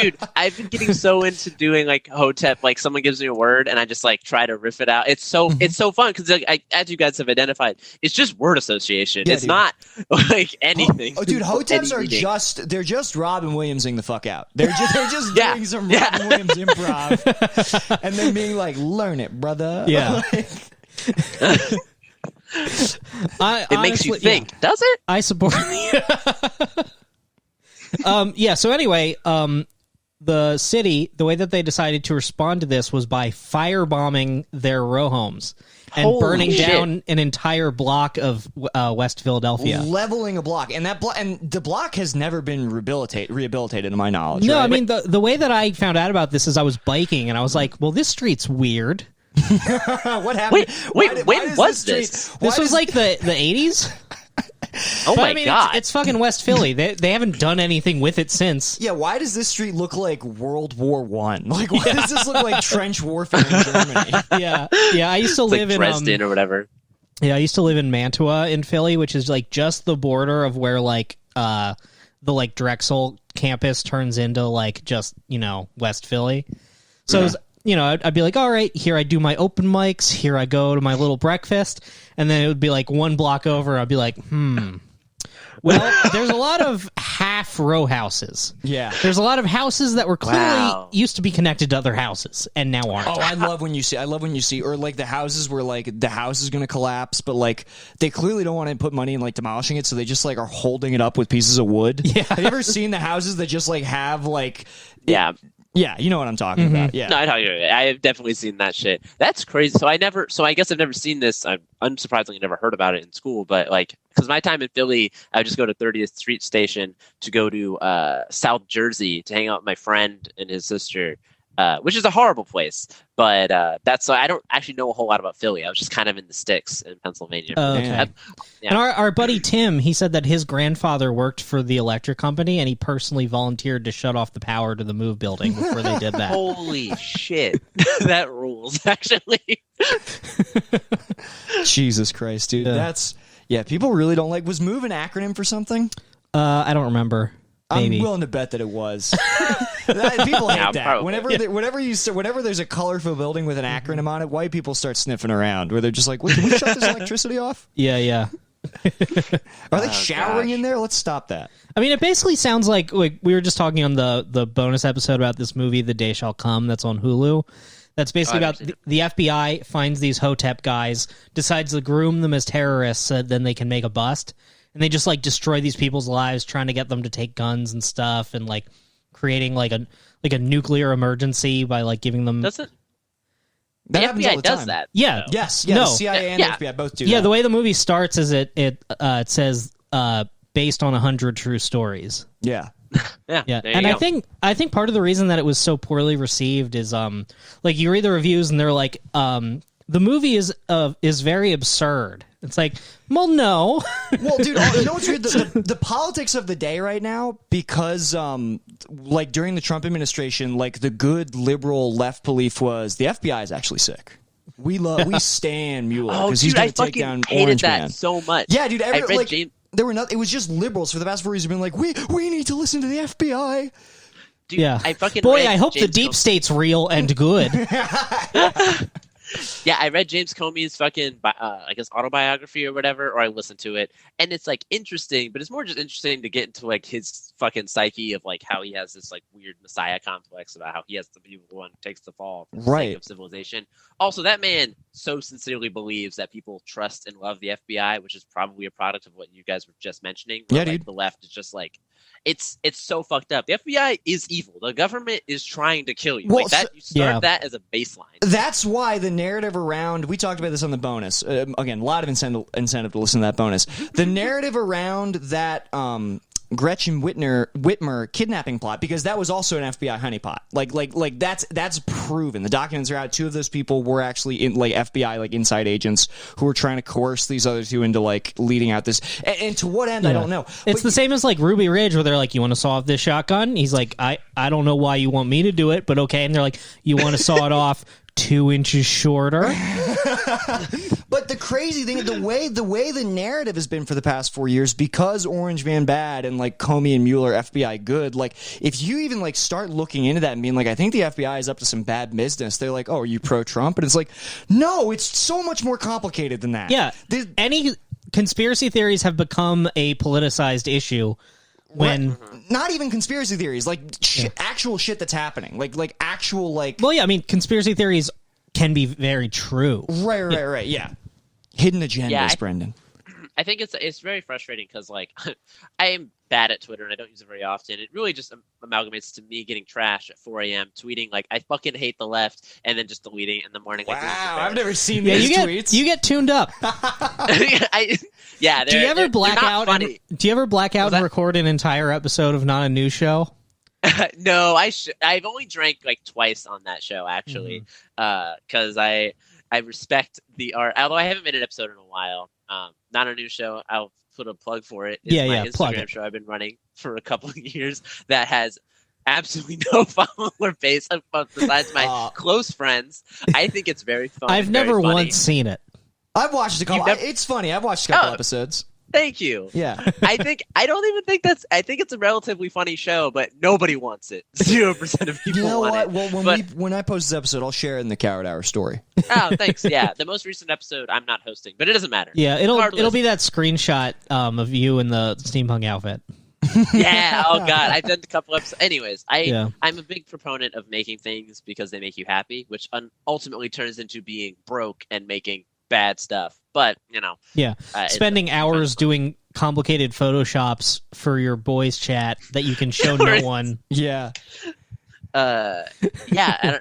Dude, I've been getting so into doing like Hotep. Like someone gives me a word, and I just like try to riff it out. It's so fun because like, as you guys have identified, it's just word association. Yeah, it's dude. not like anything. Oh, dude, Hoteps Any are meaning. they're just Robin Williamsing the fuck out. They're just Yeah. doing some Robin Williams improv, and then being like, "Learn it, brother." Yeah. It makes you honestly, think, does it? I support. Yeah. So anyway, the city, the way that they decided to respond to this was by firebombing their row homes and Holy burning shit. down an entire block of West Philadelphia. Leveling a block, and the block has never been rehabilitated, to my knowledge. No, right? I mean the way that I found out about this is I was biking and I was like, well, this street's weird. what happened? Wait, when does was street- this? why This was does- like the 80s. Oh But my I mean, god! it's fucking West Philly. They haven't done anything with it since. yeah. Why does this street look like World War One? Like, why does this look like trench warfare in Germany? Yeah, yeah. I used to It's live like Dresden in or whatever. yeah, I used to live in Mantua in Philly, which is like just the border of where like the like Drexel campus turns into like just West Philly. So it was, I'd be like, all right, here I do my open mics, here I go to my little breakfast, and then it would be like one block over. I'd be like, well, there's a lot of half row houses. Yeah. There's a lot of houses that were clearly Wow. used to be connected to other houses and now aren't. Oh, I love when you see, or like the houses where like the house is going to collapse, but like they clearly don't want to put money in like demolishing it, so they just like are holding it up with pieces of wood. Yeah. Have you ever seen the houses that just like have like, Yeah. yeah, you know what I'm talking about. Yeah. No, I have definitely seen that shit. That's crazy. So I guess I've never seen this. I'm unsurprisingly never heard about it in school, but like, because my time in Philly, I would just go to 30th Street Station to go to South Jersey to hang out with my friend and his sister, which is a horrible place. But that's I don't actually know a whole lot about Philly. I was just kind of in the sticks in Pennsylvania. Okay. Yeah. Yeah. And our buddy Tim, he said that his grandfather worked for the electric company and he personally volunteered to shut off the power to the Move building before they did that. Holy shit, that rules! Actually, Jesus Christ, dude. Yeah. That's people really don't like. Was MOVE an acronym for something? I don't remember. Maybe. I'm willing to bet that it was. People hate Yeah, that. probably. Whenever there's a colorful building with an acronym on it, white people start sniffing around. Where they're just like, "Wait, can we shut this electricity off? Yeah, yeah. Are they showering gosh. in there? Let's stop that." I mean, it basically sounds like we were just talking on the bonus episode about this movie, The Day Shall Come, that's on Hulu. That's basically I've about the FBI finds these Hotep guys, decides to groom them as terrorists, so then they can make a bust, and they just like destroy these people's lives, trying to get them to take guns and stuff, and like creating like a nuclear emergency by like giving them. doesn't That the happens all FBI the does time. that? Yeah. Yes, No. the CIA and Yeah. FBI both do Yeah, that. the way the movie starts is it says based on 100 true stories. Yeah. Yeah, Yeah, there you and go. I think part of the reason that it was so poorly received is like you read the reviews and they're like the movie is very absurd. It's like, well, no. Well, dude, you know what's weird? The politics of the day right now, because like during the Trump administration, like the good liberal left belief was the FBI is actually sick. We stand Mueller Oh, because he's dude, I going to take fucking down hated Orange that Man. so much. Yeah, dude. I read Like, James. there were not. It was just liberals for the vast majority have been like, we need to listen to the FBI. Dude, Yeah. I fucking Boy, read I hope the James deep Comey- state's real and good. Yeah, I read James Comey's fucking, I guess, autobiography or whatever, or I listened to it, and it's like interesting, but it's more just interesting to get into like his fucking psyche of like how he has this like weird messiah complex about how he has to be the one who takes the fall for the Right. sake of civilization. Also, that man so sincerely believes that people trust and love the FBI, which is probably a product of what you guys were just mentioning. Where, Yeah, like, dude. the left is just like it's so fucked up. The FBI is evil. The government is trying to kill you. Well, Like that, so- you start Yeah. that as a baseline. That's why the narrative around, we talked about this on the bonus. Again, a lot of incentive to listen to that bonus. The narrative around that Gretchen Whitmer kidnapping plot, because that was also an FBI honeypot. Like that's proven. The documents are out. Two of those people were actually in like FBI like inside agents who were trying to coerce these other two into like leading out this. And to what end, I don't know. It's the same as like Ruby Ridge, where they're like, "You want to saw off this shotgun?" He's like, "I don't know why you want me to do it, but okay." And they're like, "You want to saw it off 2 inches shorter?" But the crazy thing, the way the narrative has been for the past 4 years, because Orange Man bad and like Comey and Mueller FBI good, like if you even like start looking into that and being like, I think the FBI is up to some bad business, they're like, oh, are you pro-Trump? And it's like, no, it's so much more complicated than that. Yeah. Any conspiracy theories have become a politicized issue when. Not even conspiracy theories, like actual shit that's happening, like actual like. Well, yeah, I mean, conspiracy theories can be very true. Right. Yeah. Hidden agendas, Yeah, Brendan. I think it's very frustrating because like I am bad at Twitter and I don't use it very often. It really just amalgamates to me getting trashed at 4 a.m. tweeting like I fucking hate the left and then just deleting it in the morning. Like, Wow, I've never seen Yeah, these you tweets. get tuned up. Yeah, Do you ever black out? Funny. Do you ever black out and record an entire episode of Not a News Show? No, I've only drank like twice on that show actually, because I respect the art. Although I haven't made an episode in a while. Not a new show. I'll put a plug for it. It's my plug Instagram it. show I've been running for a couple of years that has absolutely no follower base besides my close friends. I think it's very fun. I've and very never funny. once seen it. I've watched a couple. never- It's funny. I've watched a couple Oh. episodes. Thank you. Yeah. I don't even think I think it's a relatively funny show, but nobody wants it. 0% of people You know want what? it. Well, when I post this episode, I'll share it in the Coward Hour story. Oh, thanks. Yeah, the most recent episode I'm not hosting, but it doesn't matter. Yeah, Regardless. it'll be that screenshot of you in the steampunk outfit. Yeah. Oh God, I've done a couple episodes. Anyways, Yeah. I'm a big proponent of making things because they make you happy, which ultimately turns into being broke and making bad stuff. But you know, Yeah, it's spending hours fun. doing complicated photoshops for your boys chat that you can show no one. Yeah. Yeah.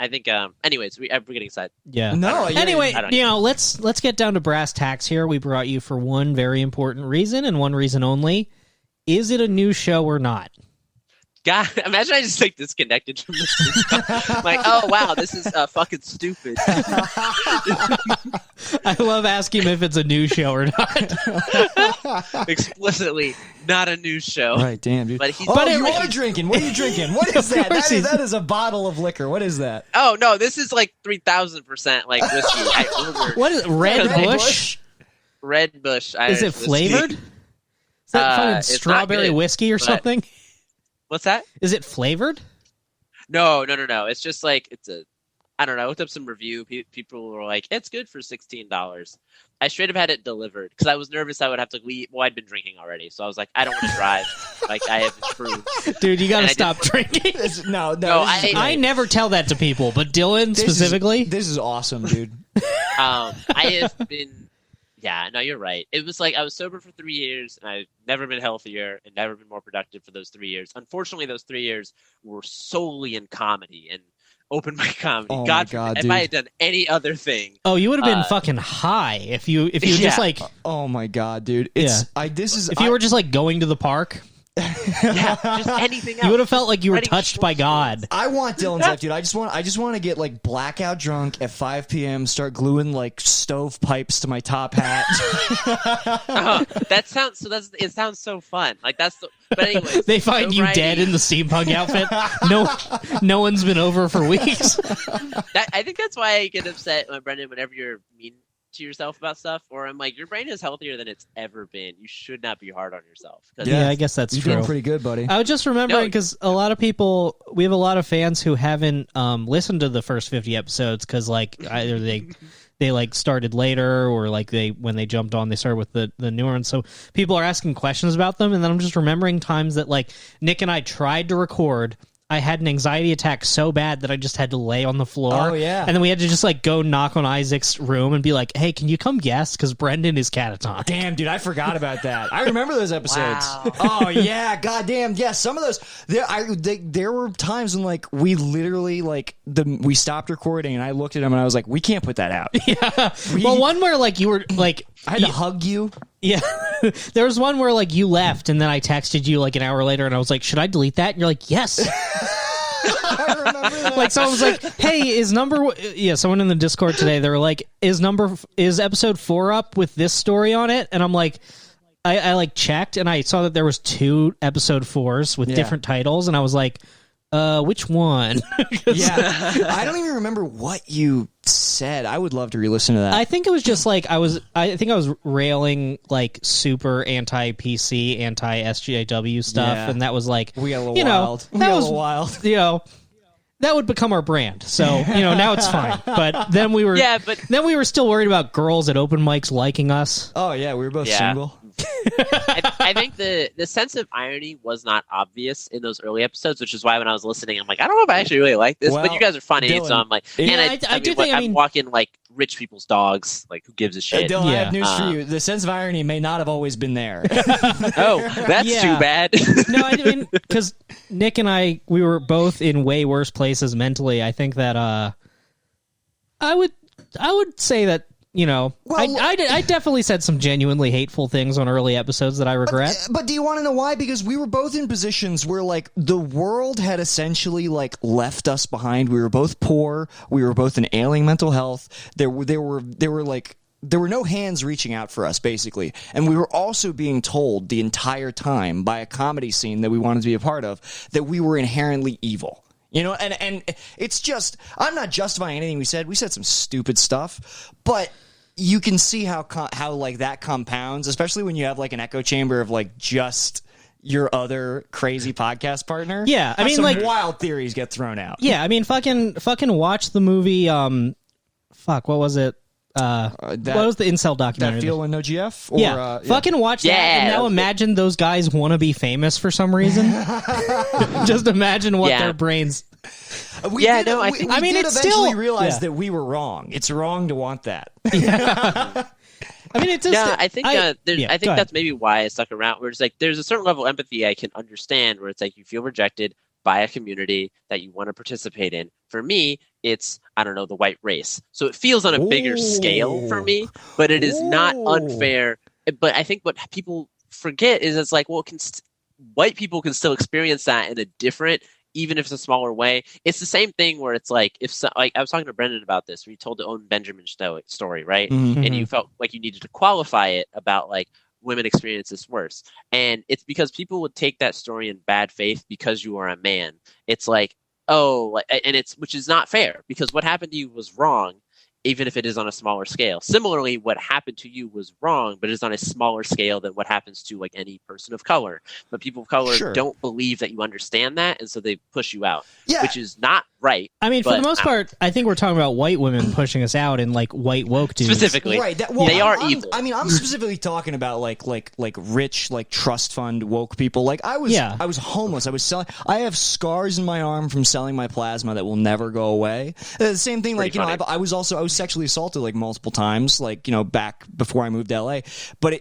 I think. Anyways, we're getting side. Yeah. No. Yeah, Anyway, I don't you know, let's get down to brass tacks here. We brought you for one very important reason and one reason only. Is it a new show or not? God, imagine I just like disconnected from this. Like, oh wow, this is fucking stupid. I love asking him if it's a new show or not. Explicitly not a news show. Right. Damn, dude. But he's. Oh, but you are drinking. What are you drinking? What is that? That is a bottle of liquor. What is that? Oh no, this is like 3,000% like whiskey. I ordered What is Red Red Bush? Red Bush. Is Irish it whiskey. flavored? Is that fucking It's not strawberry good, whiskey or but- something? What's that? Is it flavored? No. It's just like it's a. I don't know. I looked up some review. People were like, "It's good for $16." I straight up had it delivered because I was nervous I would have to leave. Well, I'd been drinking already, so I was like, "I don't want to drive." Like I have improved. Dude, you got to And I stop drinking. No. No, this is I great. never tell that to people, but Dylan This is- specifically. This is awesome, dude. I have been. Yeah, no, you're right. It was like I was sober for 3 years, and I've never been healthier and never been more productive for those 3 years. Unfortunately, those 3 years were solely in comedy and open mic comedy. Oh my God, God, forbid, dude. if I had done any other thing, Oh, you would have been fucking high if you just Yeah. like Oh my god, dude. It's if you were just like going to the park, yeah, just anything else. you would have felt like you were Writing touched by short God. I want Dylan's life, dude. I just want to get like blackout drunk at 5 p.m. Start gluing like stove pipes to my top hat. That sounds so. It sounds so fun. Like that's the. But anyways, They find you sobriety- dead in the steampunk outfit. No one's been over for weeks. I think that's why I get upset, Brendan, whenever you're mean to yourself about stuff, or I'm like, your brain is healthier than it's ever been. You should not be hard on yourself. 'Cause Yeah, I guess that's You're true. doing pretty good, buddy. I was just remembering No. because a lot of people, we have a lot of fans who haven't listened to the first 50 episodes because like either they like started later or like when they jumped on they started with the newer ones. So people are asking questions about them, and then I'm just remembering times that like Nick and I tried to record I had an anxiety attack so bad that I just had to lay on the floor. Oh, yeah. And then we had to just like go knock on Isaac's room and be like, "Hey, can you come guess? Because Brendan is catatonic." Damn, dude, I forgot about that. I remember those episodes. Wow. Oh yeah, goddamn, yeah. Some of those, there were times when like we literally like we stopped recording and I looked at him and I was like, we can't put that out. Yeah. Well, one where like you were like, I had to hug you. yeah, there was one where like you left and then I texted you like an hour later and I was like, "Should I delete that?" And you're like, "Yes." I remember that. Like someone was like, "Hey, is someone in the Discord today, they were like, is episode 4 up with this story on it?" And I'm like, I like checked and I saw that there was 2 episode 4s with different titles and I was like, which one? Yeah, I don't even remember what you said. I would love to re-listen to that. I think it was just like I think I was railing like super anti-PC, anti-SJW stuff, Yeah. and that was like, we got a little you know, wild. We that got was a little wild. you know, that would become our brand. So now it's fine. But then we were then we were still worried about girls at open mics liking us. Oh yeah, we were both Yeah. single. I think the sense of irony was not obvious in those early episodes, which is why when I was listening, I'm like, I don't know if I actually really like this, Well, but you guys are funny, Dylan, so I'm like, yeah, and I do think, I mean- I'm walking like rich people's dogs, like who gives a shit? Dylan, I Yeah. have news for you. The sense of irony may not have always been there. Oh, that's Yeah. too bad. No, I mean, because Nick and I, we were both in way worse places mentally. I think that I would say that, you know, Well, I definitely said some genuinely hateful things on early episodes that I regret. But do you want to know why? Because we were both in positions where, like, the world had essentially, like, left us behind. We were both poor. We were both in ailing mental health. There were no hands reaching out for us, basically. And we were also being told the entire time by a comedy scene that we wanted to be a part of that we were inherently evil. You know, and it's just, I'm not justifying anything we said. We said some stupid stuff, but you can see how like that compounds, especially when you have like an echo chamber of like just your other crazy podcast partner. Yeah, I mean, some like, wild theories get thrown out. Yeah, I mean, fucking watch the movie. What was it? What was the incel documentary? That Feel and No GF? Or, Yeah, fucking watch that. And now imagine those guys want to be famous for some reason. Just imagine what their brains. I mean, mean, did it's eventually still realize that we were wrong. It's wrong to want that. I mean, it's just. Yeah, I think go that's ahead. maybe why I stuck around. Where it's like there's a certain level of empathy I can understand. Where it's like you feel rejected by a community that you want to participate in. For me, it's I don't know the white race, so it feels on a bigger scale for me. But it is not unfair. But I think what people forget is it's like, well, white people can still experience that in a different, even if it's a smaller way. It's the same thing where it's like like I was talking to Brendan about this, where he told the own Benjamin story, right? Mm-hmm. And you felt like you needed to qualify it about like women experience this worse, and it's because people would take that story in bad faith because you are a man. It's like, oh, and which is not fair, because what happened to you was wrong, even if it is on a smaller scale. Similarly, what happened to you was wrong, but it's on a smaller scale than what happens to like any person of color. But people of color don't believe that you understand that, and so they push you out, which is not right. I mean, for the most part, I think we're talking about white women pushing us out and like white woke dudes. Specifically, right? They are evil. I mean, I'm specifically talking about like rich, like trust fund woke people. Like I was homeless. I was selling. I have scars in my arm from selling my plasma that will never go away. The same thing, like, you know, I was sexually assaulted like multiple times, like, you know, back before I moved to LA. But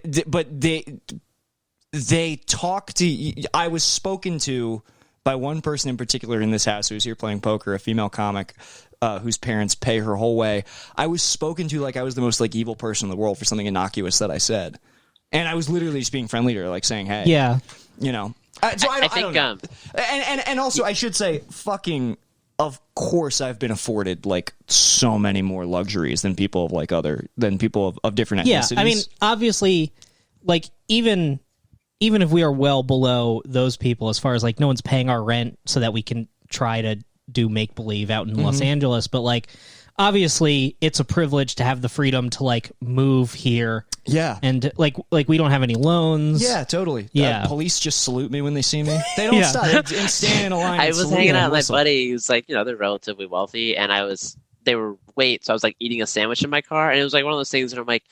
they talk to. I was spoken to by one person in particular in this house who was here playing poker, a female comic whose parents pay her whole way. I was spoken to like I was the most like evil person in the world for something innocuous that I said, and I was literally just being friendly to her, like saying, "Hey, yeah, you know." So I think, don't know. And also I should say, fucking, of course, I've been afforded like so many more luxuries than people of like people of different ethnicities. Yeah, I mean, obviously, like even if we are well below those people, as far as like no one's paying our rent so that we can try to do make believe out in Los Angeles, but like obviously it's a privilege to have the freedom to like move here. Yeah, and like we don't have any loans. Yeah, totally. Yeah, police just salute me when they see me. They don't stop and stand in a line. I was hanging out with my buddy who's like, you know, they're relatively wealthy, and they were late, so I was like eating a sandwich in my car, and it was like one of those things that I'm like,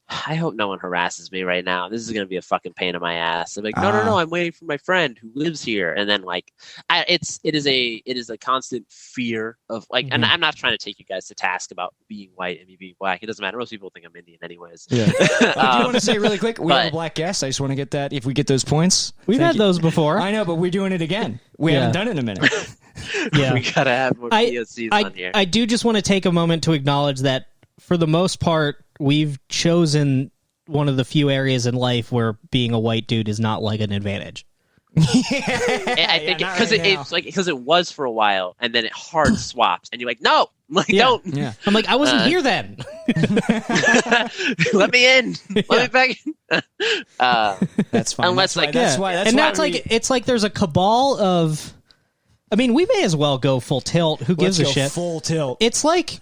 I hope no one harasses me right now. This is going to be a fucking pain in my ass. I'm like, no, I'm waiting for my friend who lives here. And then like, it is a constant fear of like, and I'm not trying to take you guys to task about being white and me being black. It doesn't matter. Most people think I'm Indian anyways. Yeah. I do want to say really quick, we have a black guest. I just want to get that. If we get those points. We've had those before. I know, but we're doing it again. We haven't done it in a minute. We got to have more POCs on here. I do just want to take a moment to acknowledge that for the most part, we've chosen one of the few areas in life where being a white dude is not like an advantage. I think because it was for a while, and then it hard swaps, and you're like, no, like don't. Yeah. I'm like, I wasn't here then. Let me in. Let me back in. That's fine. Unless That's why. It's like there's a cabal of. I mean, we may as well go full tilt. Who gives a shit? Full tilt. It's like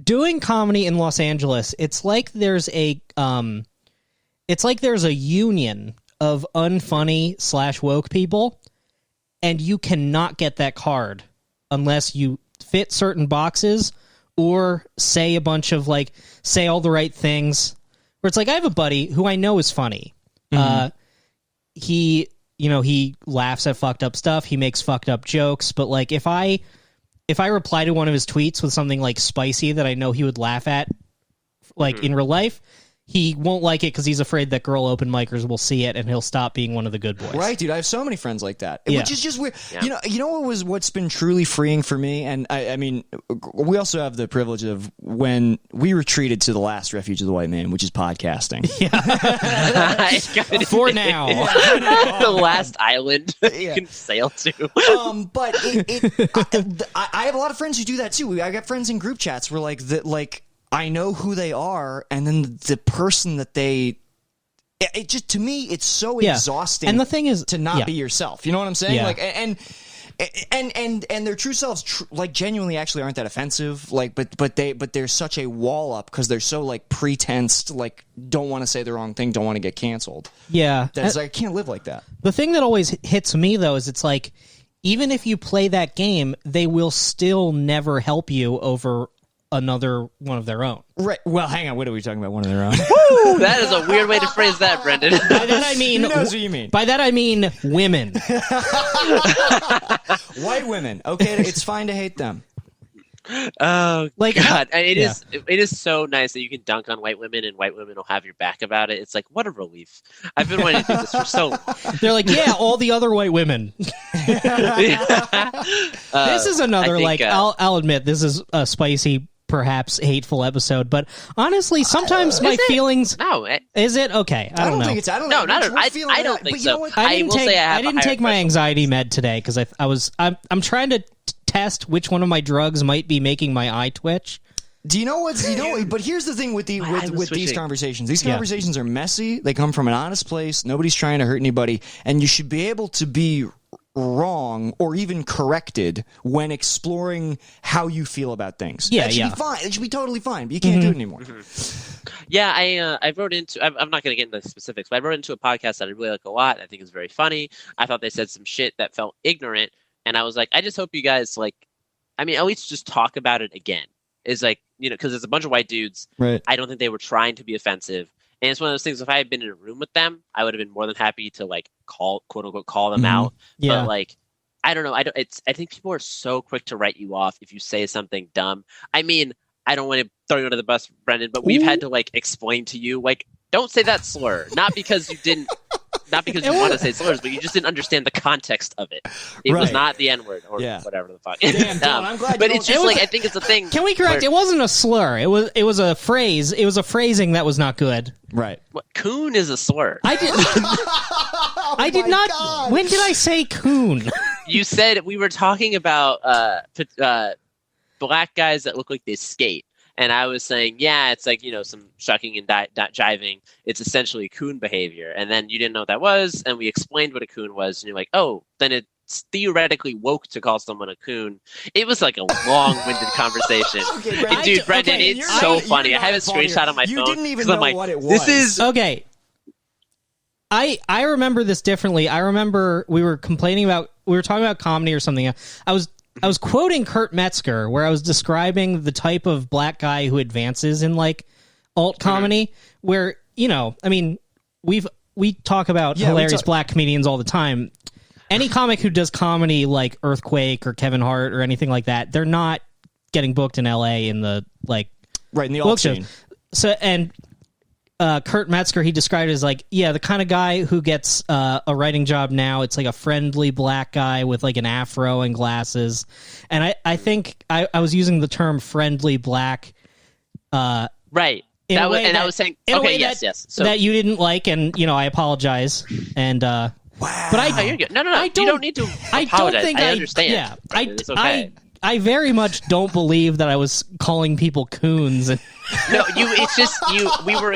doing comedy in Los Angeles. It's like there's a union of unfunny / woke people, and you cannot get that card unless you fit certain boxes or say a bunch of say all the right things. Where it's like, I have a buddy who I know is funny. He laughs at fucked up stuff. He makes fucked up jokes. But like, if I reply to one of his tweets with something like spicy that I know he would laugh at, in real life, he won't like it because he's afraid that girl open micers will see it and he'll stop being one of the good boys. Right, dude. I have so many friends like that, Yeah. which is just weird. Yeah. You know what's been truly freeing for me, and I mean, we also have the privilege of when we retreated to the last refuge of the white man, which is podcasting. For now. The last island you can sail to. But I have a lot of friends who do that too. I got friends in group chats where I know who they are, and then the person that they. It just, to me, it's so exhausting. And the thing is, to not be yourself. You know what I'm saying? Yeah. And their true selves, genuinely, actually aren't that offensive. But there's such a wall up because they're so pretense. Don't want to say the wrong thing, don't want to get canceled. Yeah, That's I can't live like that. the thing that always hits me though is it's like, even if you play that game, they will still never help you over another one of their own. Right. Well, hang on. What are we talking about? One of their own. Woo! That is a weird way to phrase that, Brendan. By that I mean, Who knows what you mean? By that I mean women. White women. Okay, it's fine to hate them. Oh, God. And it Yeah. is so nice that you can dunk on white women and white women will have your back about it. It's like, what a relief. I've been wanting to do this for so long. They're like, yeah, all the other white women. This is another, I think, I'll admit, this is a spicy, perhaps hateful episode, but honestly, sometimes my feelings... No, Is it? Okay, I don't know. think it's. I don't No, know. not. We're I feeling don't that, think but you know so. what? I will say I didn't take my anxiety med today because I'm trying to test which one of my drugs might be making my eye twitch. Do you know what's? But here's the thing with these conversations. These conversations are messy. They come from an honest place. Nobody's trying to hurt anybody, and you should be able to be wrong or even corrected when exploring how you feel about things. Yeah, that should be fine. It should be totally fine, but you can't do it anymore. Yeah, I wrote into. I'm not going to get into the specifics, but I wrote into a podcast that I really like a lot. I think is very funny. I thought they said some shit that felt ignorant, and I was like, I just hope you guys at least just talk about it again. Is because there's a bunch of white dudes. Right. I don't think they were trying to be offensive. And it's one of those things, if I had been in a room with them, I would have been more than happy to call, quote unquote, call them out. Yeah. But I don't know. I think people are so quick to write you off if you say something dumb. I mean, I don't want to throw you under the bus, Brendan, but we've had to explain to you, don't say that slur. Not because you didn't, not because you want to say slurs, but you just didn't understand the context of it. It was not the N-word or whatever the fuck. Damn, Don, I'm glad. But it's just I think it's a thing. Can we correct? It wasn't a slur. It was a phrase. It was a phrasing that was not good. Right. What, coon is a slur. I did. I did not. God. When did I say coon? You said we were talking about black guys that look like they skate. And I was saying, yeah, it's some shucking and jiving. It's essentially coon behavior. And then you didn't know what that was. And we explained what a coon was. And you're like, oh, then it's theoretically woke to call someone a coon. It was a long-winded conversation. Okay, and dude, Brendan, it's so funny. I have a screenshot on my phone. You didn't even know what it was. This is... Okay. I remember this differently. I remember we were talking about comedy or something. I was quoting Kurt Metzger, where I was describing the type of black guy who advances in alt comedy where, I mean, we talk about hilarious black comedians all the time. Any comic who does comedy like Earthquake or Kevin Hart or anything like that, they're not getting booked in LA in the in the alt scene. So, and Kurt Metzger, he described it as the kind of guy who gets a writing job now. It's like a friendly black guy with like an afro and glasses. And I think I was using the term friendly black. Right. I was saying, okay, yes. So that you didn't like, and I apologize. And wow. But you're good. No. You don't need to apologize. I don't think I understand. Yeah, it's okay. I very much don't believe that I was calling people coons. And No, it's just you.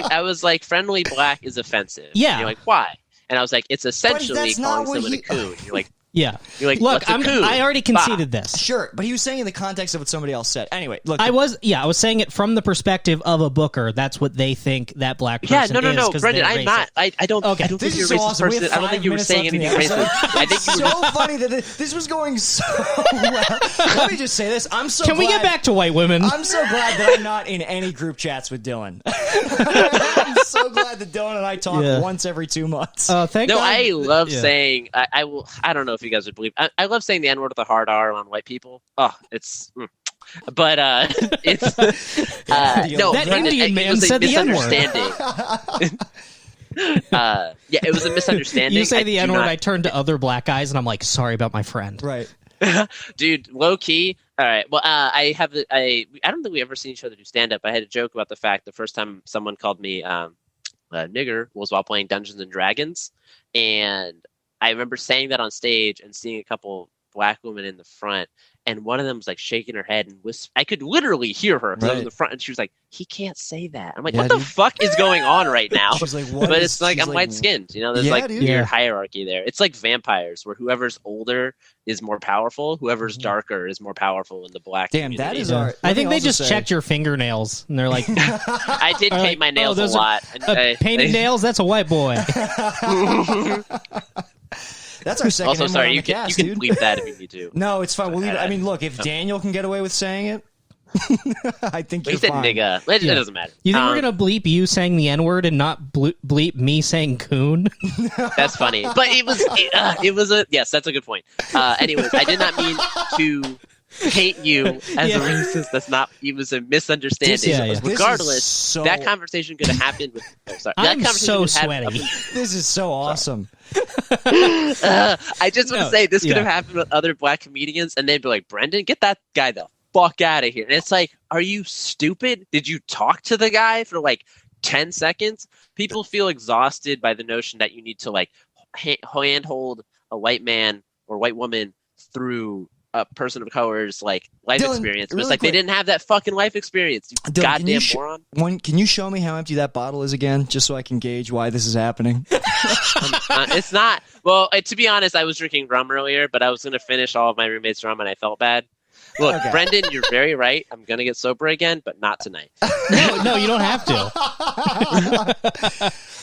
I was like, friendly black is offensive. Yeah. And you're like, why? And I was like, it's essentially calling someone a coon. You're like, yeah. You're like, look, what's a coon? I already conceded this. Sure, but he was saying in the context of what somebody else said. Anyway, look. I was saying it from the perspective of a booker. That's what they think that black person is. No, Brendan, I'm not. I don't. Okay. I don't This think is you're a so racist awesome. We person. have I don't think you were 5 saying minutes anything left in racist. the I think episode. you were so funny that this was going so well. Let me just say this. I'm so Can glad, we get back to white women? I'm so glad that I'm not in any group chats with Dylan. I'm so glad that Dylan and I talk once every 2 months. Thank No, God. I love saying. I will. I don't know if you guys would believe. I love saying the N word with a hard R on white people. Oh, it's. But it's no. That Brendan, Indian it man was a said the N-word. misunderstanding. It was a misunderstanding. You say the N word, not- I turn to other black guys, and I'm like, sorry about my friend. Right. Dude, low key. All right. Well, I don't think we ever seen each other do stand up. I had a joke about the fact the first time someone called me nigger was while playing Dungeons and Dragons, and I remember saying that on stage and seeing a couple black women in the front, and one of them was like shaking her head and I could literally hear her because I was in the front, and she was like, "He can't say that." I'm like, "What the fuck is going on right now?" She's like, "What?" But it's like I'm light skinned, there's weird hierarchy there. It's like vampires, where whoever's older is more powerful, whoever's darker is more powerful in the black. Damn, community. that is our. I think they also just say- checked your fingernails, and they're like, I did paint my nails a those are- lot. painted nails? That's a white boy. That's our second. Also, M word sorry, on you the can cast, bleep dude. that if you need to. No, it's fine. We'll leave it. I mean, look, if Daniel can get away with saying it, I think He you're said fine. nigga. It doesn't matter. You think we're gonna bleep you saying the N word and not bleep me saying coon? That's funny, but it was a yes. That's a good point. Anyways, I did not mean to paint you as a racist. That's not. It was a misunderstanding. Regardless, that conversation could have happened with. Oh, sorry. I'm that so sweaty. This is so awesome. I just want to say this could have happened with other black comedians, and they'd be like, "Brendan, get that guy the fuck out of here." And it's like, are you stupid? Did you talk to the guy for like 10 seconds? People feel exhausted by the notion that you need to like handhold a white man or white woman through a person of color's like life experience. But really it's like quick. they didn't have that fucking life experience. You Dylan, goddamn moron. Can you show me how empty that bottle is again, just so I can gauge why this is happening? It's not. Well, to be honest, I was drinking rum earlier, but I was going to finish all of my roommate's rum, and I felt bad. Look, Okay. Brendan, you're very right. I'm going to get sober again, but not tonight. No, you don't have to.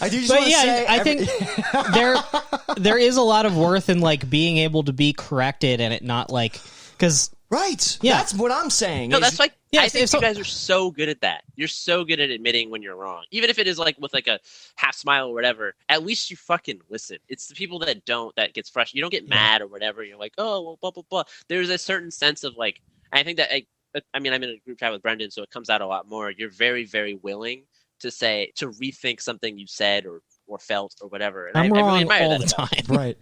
I do just But want to say, I think there is a lot of worth in like being able to be corrected and it not like because right. Yeah. That's what I'm saying. No, is- that's like Yeah, I think so- you guys are so good at that. You're so good at admitting when you're wrong, even if it is like with like a half smile or whatever. At least you fucking listen. It's the people that don't that gets frustrated. You don't get mad or whatever. You're like, oh, well, blah blah blah. There's a certain sense of like. I think that I mean I'm in a group chat with Brendan, so it comes out a lot more. You're very very willing to rethink something you said or felt or whatever. And I'm I wrong really admire all that the about you. time. Right.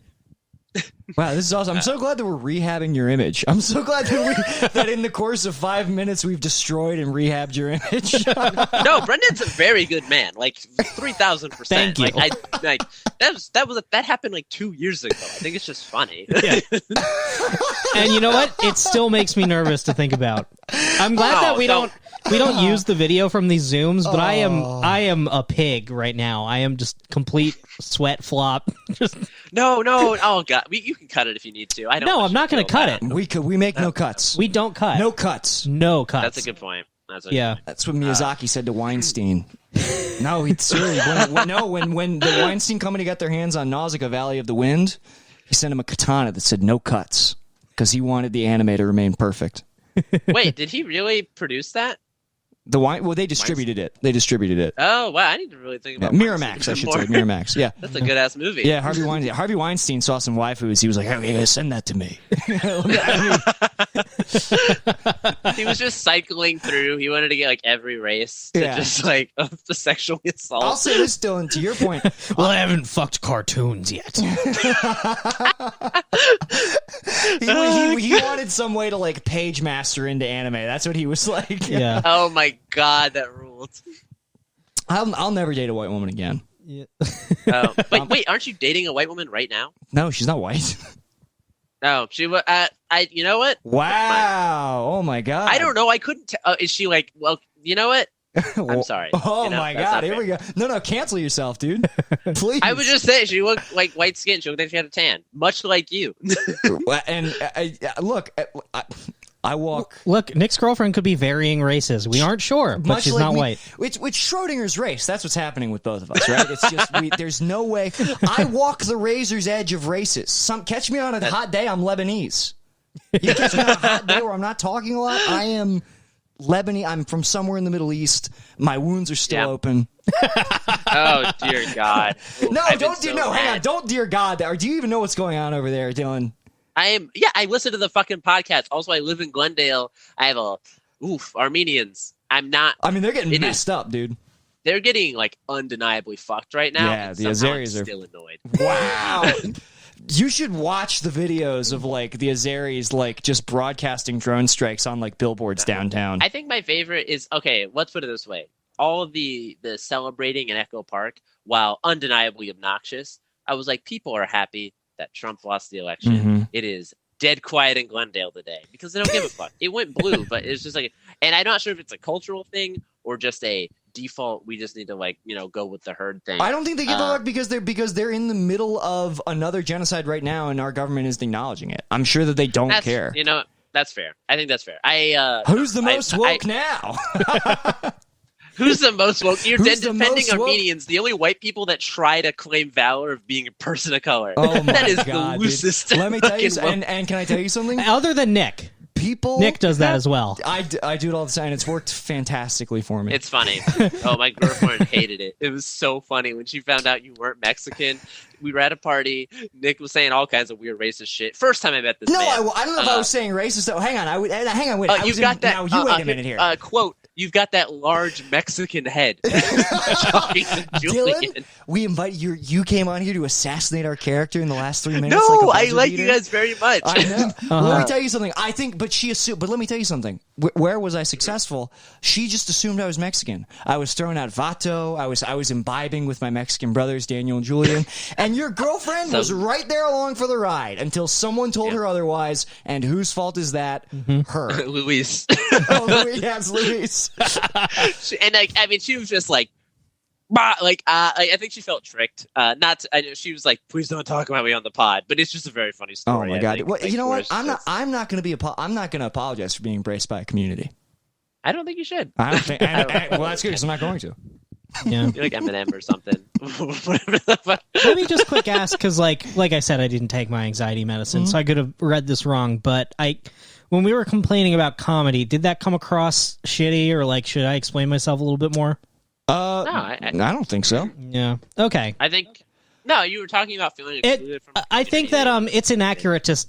Wow, this is awesome. I'm so glad that we're rehabbing your image. I'm so glad that in the course of 5 minutes we've destroyed and rehabbed your image. No, Brendan's a very good man. Like 3,000%. Thank you. Like that happened like 2 years ago. I think it's just funny. Yeah. And you know what? It still makes me nervous to think about. I'm glad that we don't use the video from these Zooms, but I am a pig right now. I am just complete sweat flop. Just No. Oh god, you can cut it if you need to. I don't. no, want I'm you not going to feel cut bad. it. We make no cuts. We don't cut. No cuts. No cuts. That's a good point. Yeah. That's what Miyazaki said to Weinstein. No, he's serious. When the Weinstein company got their hands on Nausicaa Valley of the Wind, he sent him a katana that said no cuts because he wanted the anime to remain perfect. Wait, did he really produce that? The wine. Well, they distributed it. Oh wow, I need to really think about Miramax, I should say. Miramax. Yeah, that's a good ass movie. Yeah, Harvey Weinstein saw some waifus. He was like, "Hey, you gotta send that to me." He was just cycling through. He wanted to get like every race to just like to sexually assault. I'll say this, Dylan. To your point, well, I haven't fucked cartoons yet. he wanted some way to like page master into anime. That's what he was like. Yeah. Oh my god, that ruled. I'll never date a white woman again. Yeah. Wait, aren't you dating a white woman right now? No, she's not white. No, she was. You know what? Wow! Oh my god! I don't know. I couldn't. Is she like? Well, you know what? I'm sorry. Oh my god! Here we go. No, cancel yourself, dude. Please. I would just say she looked like white skin. She looked like she had a tan, much like you. And look, I walk. Look, Nick's girlfriend could be varying races. We aren't sure, but she's not white. It's Schrodinger's race. That's what's happening with both of us, right? It's just there's no way. I walk the razor's edge of races. Catch me on a hot day, I'm Lebanese. You catch me on a hot day where I'm not talking a lot, I am Lebanese. I'm from somewhere in the Middle East. My wounds are still open. Oh dear God! No, hang on, don't dear God. Or do you even know what's going on over there, Dylan? I listen to the fucking podcast. Also, I live in Glendale. I have Armenians. I'm not. I mean, they're getting messed up, dude. They're getting like undeniably fucked right now. Yeah, the Azeris are still annoyed. Wow. You should watch the videos of like the Azeris like just broadcasting drone strikes on like billboards downtown. I think my favorite is let's put it this way. All of the celebrating in Echo Park, while undeniably obnoxious, I was like, people are happy that Trump lost the election. Mm-hmm. It is dead quiet in Glendale today because they don't give a fuck. It went blue, but it's just like, and I'm not sure if it's a cultural thing or just a default. We just need to go with the herd thing. I don't think they give a fuck because they're in the middle of another genocide right now, and our government is acknowledging it. I'm sure that they don't care. That's fair. I think that's fair. Who's the most woke now? Who's the most woke? You're Who's the defending most woke? Armenians, the only white people that try to claim valor of being a person of color. Oh my that is God, the loosest. Let me tell you, fucking and can I tell you something? Other than Nick. Nick does that as well. I do it all the time, and it's worked fantastically for me. It's funny. Oh, my girlfriend hated it. It was so funny when she found out you weren't Mexican. We were at a party. Nick was saying all kinds of weird racist shit. First time I met this man. I don't know if I was saying racist. So hang on. Hang on. Wait. You've got that. Now you wait a minute here. Quote. You've got that large Mexican head. Dylan, we invite you. You came on here to assassinate our character in the last 3 minutes. No, like I like you guys very much. I know. Well, let me tell you something. I think, but she assumed. But let me tell you something. Where was I successful? She just assumed I was Mexican. I was throwing out vato. I was imbibing with my Mexican brothers, Daniel and Julian. And your girlfriend was right there along for the ride until someone told her otherwise. And whose fault is that? Her. Luis. Oh, yes, Luis. She was just like, I think she felt tricked. I know she was like, "Please don't talk about me on the pod." But it's just a very funny story. Oh my god! Well, you know what? I'm not going to apologize for being embraced by a community. I don't think you should. I don't think. Well, that's good because I'm not going to. Yeah, you're like Eminem or something. Whatever the fuck. Let me just quick ask because, like I said, I didn't take my anxiety medicine, so I could have read this wrong. But when we were complaining about comedy, did that come across shitty, or should I explain myself a little bit more? No, I don't think so. Yeah. Okay. I think you were talking about feeling excluded from. I think that it's inaccurate to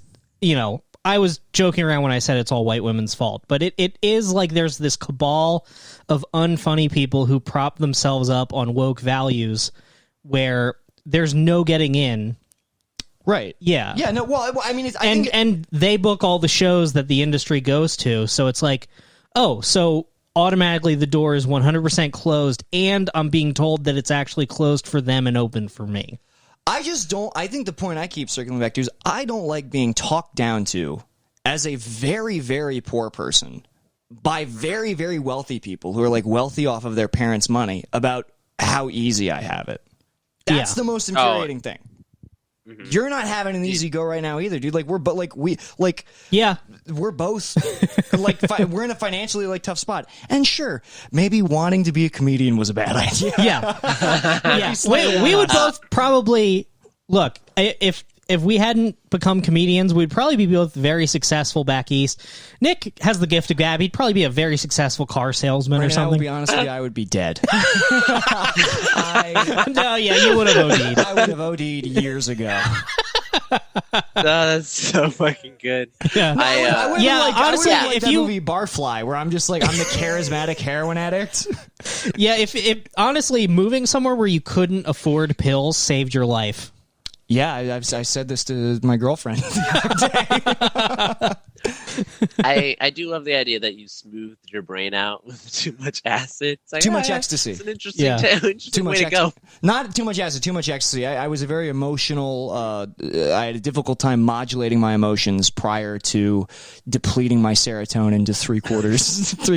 I was joking around when I said it's all white women's fault, but it is like there's this cabal of unfunny people who prop themselves up on woke values where there's no getting in. Right. Yeah. Yeah. No. Well, I mean, and they book all the shows that the industry goes to, so it's like, so automatically the door is 100% closed, and I'm being told that it's actually closed for them and open for me. I think the point I keep circling back to is I don't like being talked down to as a very, very poor person by very, very wealthy people who are wealthy off of their parents' money about how easy I have it. That's the most infuriating thing. Mm-hmm. You're not having an easy go right now either, dude. We're both we're in a financially tough spot. And sure, maybe wanting to be a comedian was a bad idea. Yeah. We would both probably look if if we hadn't become comedians, we'd probably be both very successful back east. Nick has the gift of gab. He'd probably be a very successful car salesman or Right now, something. to be honest with you, I would be dead. No, yeah, you would have OD'd. I would have OD'd years ago. That's so fucking good. Yeah. I would've Yeah, liked- honestly, I would've liked if that you- movie Barfly, where I'm just like, I'm the charismatic heroin addict. Yeah, if honestly, moving somewhere where you couldn't afford pills saved your life. Yeah, I said this to my girlfriend. I do love the idea that you smoothed your brain out with too much acid. It's like, Too much ecstasy. It's an interesting, Yeah. interesting way to go. Not too much acid, too much ecstasy. I was a very emotional. I had a difficult time modulating my emotions prior to depleting my serotonin to three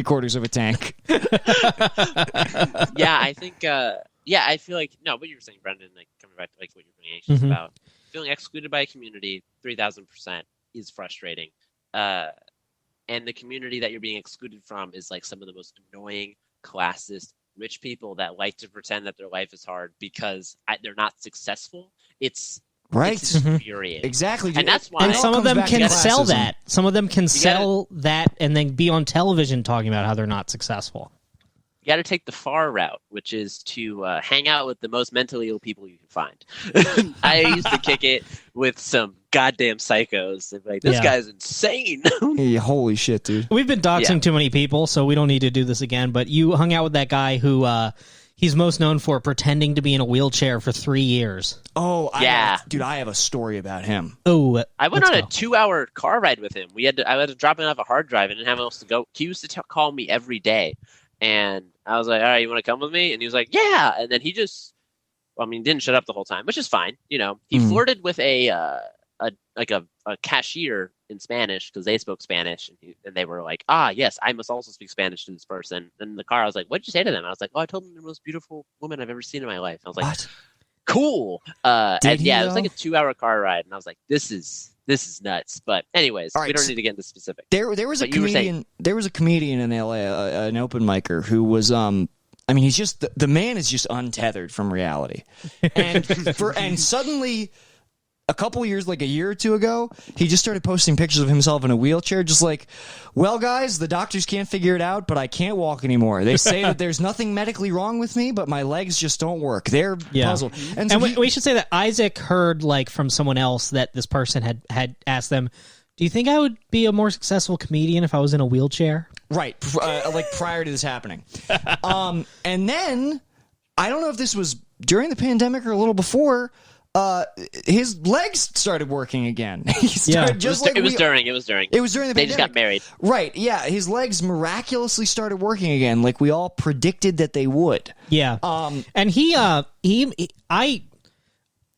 quarters of a tank. Yeah, I think. Yeah, I feel like what you were saying, Brendan. Like coming back to like what you're being anxious Mhm. about, feeling excluded by a community, 3,000% is frustrating. And the community that you're being excluded from is like some of the most annoying, classist, rich people that like to pretend that their life is hard because they're not successful. It's Right. It's infuriating. Exactly. And that's why. And It all some of comes them back can to sell classism. that. Some of them can gotta- sell that and then be on television talking about how they're not successful. You got to take the Farr route, which is to hang out with the most mentally ill people you can find. I used to kick it with some goddamn psychos. Like, this Yeah. guy's insane. Hey, holy shit, dude. We've been doxing Yeah. too many people, so we don't need to do this again. But you hung out with that guy who he's most known for pretending to be in a wheelchair for 3 years. Oh, Yeah. dude, I have a story about him. Oh, I went let's on go. a 2-hour car ride with him. I had to drop him off a hard drive and didn't have else to go. He used to call me every day. And I was like, all right, you want to come with me? And he was like, yeah. And then he just, didn't shut up the whole time, which is fine. You know, he flirted with a cashier in Spanish because they spoke Spanish. And they were like, yes, I must also speak Spanish to this person. And in the car, I was like, what did you say to them? I was like, I told them they're the most beautiful woman I've ever seen in my life. I was like, What? cool. Did And he, yeah, it was like though? a 2-hour car ride. And I was like, this is nuts. But anyways, All right, we don't so- need to get into specifics. There was a But you were saying- comedian. There was a comedian in LA, an open micer who was. He's just the man is just untethered from reality, and suddenly, a couple years, like a year or two ago, he just started posting pictures of himself in a wheelchair, just like, well, guys, the doctors can't figure it out, but I can't walk anymore. They say that there's nothing medically wrong with me, but my legs just don't work. They're puzzled. And so And we should say that Isaac heard like from someone else that this person had asked them, "Do you think I would be a more successful comedian if I was in a wheelchair?" Right, like prior to this happening. And then, I don't know if this was during the pandemic or a little before, his legs started working again. He started It was during. It was during the pandemic. They just got married. Right, yeah. His legs miraculously started working again, like we all predicted that they would. Yeah. And I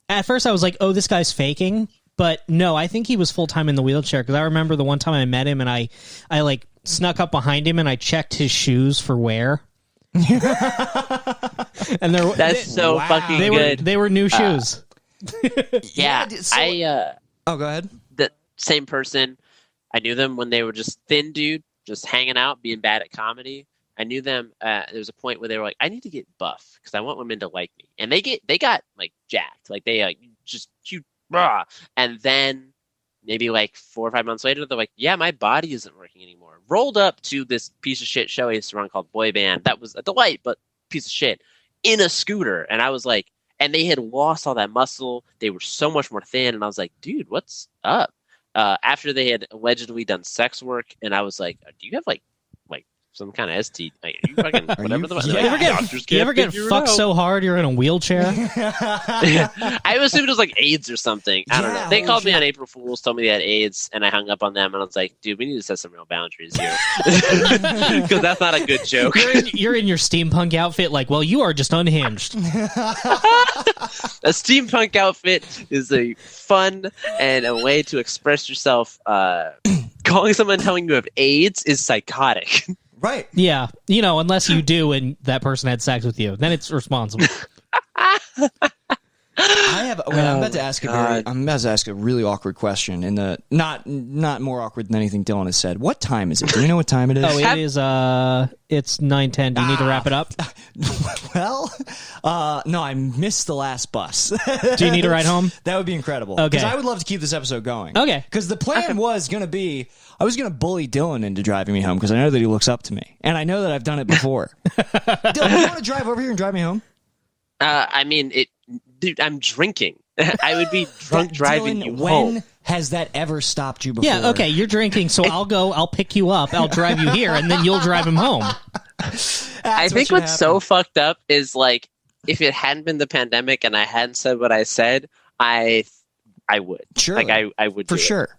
at first I was like, "Oh, this guy's faking." But no, I think he was full time in the wheelchair because I remember the one time I met him and I like snuck up behind him and I checked his shoes for wear. And That's so Wow. fucking they good. were new shoes. Yeah, so- Oh, go ahead. the same person. I knew them when they were just thin dude, just hanging out, being bad at comedy. I knew them. There was a point where they were like, I need to get buff because I want women to like me, and they got like jacked, like they just cute, rah. And then maybe like 4 or 5 months later, they're like, yeah, my body isn't working anymore. Rolled up to this piece of shit show I used to run called Boy Band. That was a delight, but piece of shit in a scooter, and I was like. And they had lost all that muscle. They were so much more thin. And I was like, dude, what's up? After they had allegedly done sex work. And I was like, do you have like some kind of ST? Like, are you fucking whatever the yeah. You ever get, doctors you ever can't get figure it fucked out. so hard you're in a wheelchair? I assumed it was like AIDS or something. I don't Yeah, know. They holy called me shit. on April Fool's, told me they had AIDS, and I hung up on them. And I was like, dude, we need to set some real boundaries here. Because that's not a good joke. You're in your steampunk outfit like, well, you are just unhinged. A steampunk outfit is a fun and a way to express yourself. Calling someone telling you have AIDS is psychotic. Right. Yeah, unless you do and that person had sex with you, then it's responsible. I'm about to ask a really awkward question. In the not more awkward than anything Dylan has said. What time is it? Do you know what time it is? Oh, it is. It's 9:10. Do you need to wrap it up? Well, no, I missed the last bus. Do you need to ride home? That would be incredible. Okay. Because I would love to keep this episode going. Okay. Because the plan was going to be, I was going to bully Dylan into driving me home because I know that he looks up to me. And I know that I've done it before. Dylan, you want to drive over here and drive me home? I mean, dude, I'm drinking. I would be drunk driving Dylan, you when home. has that ever stopped you before? Yeah, okay, you're drinking, so I'll pick you up, I'll drive you here, and then you'll drive him home. I think what's so fucked up is, like, if it hadn't been the pandemic and I hadn't said what I said, I would. Sure. Like, I would For do it. sure.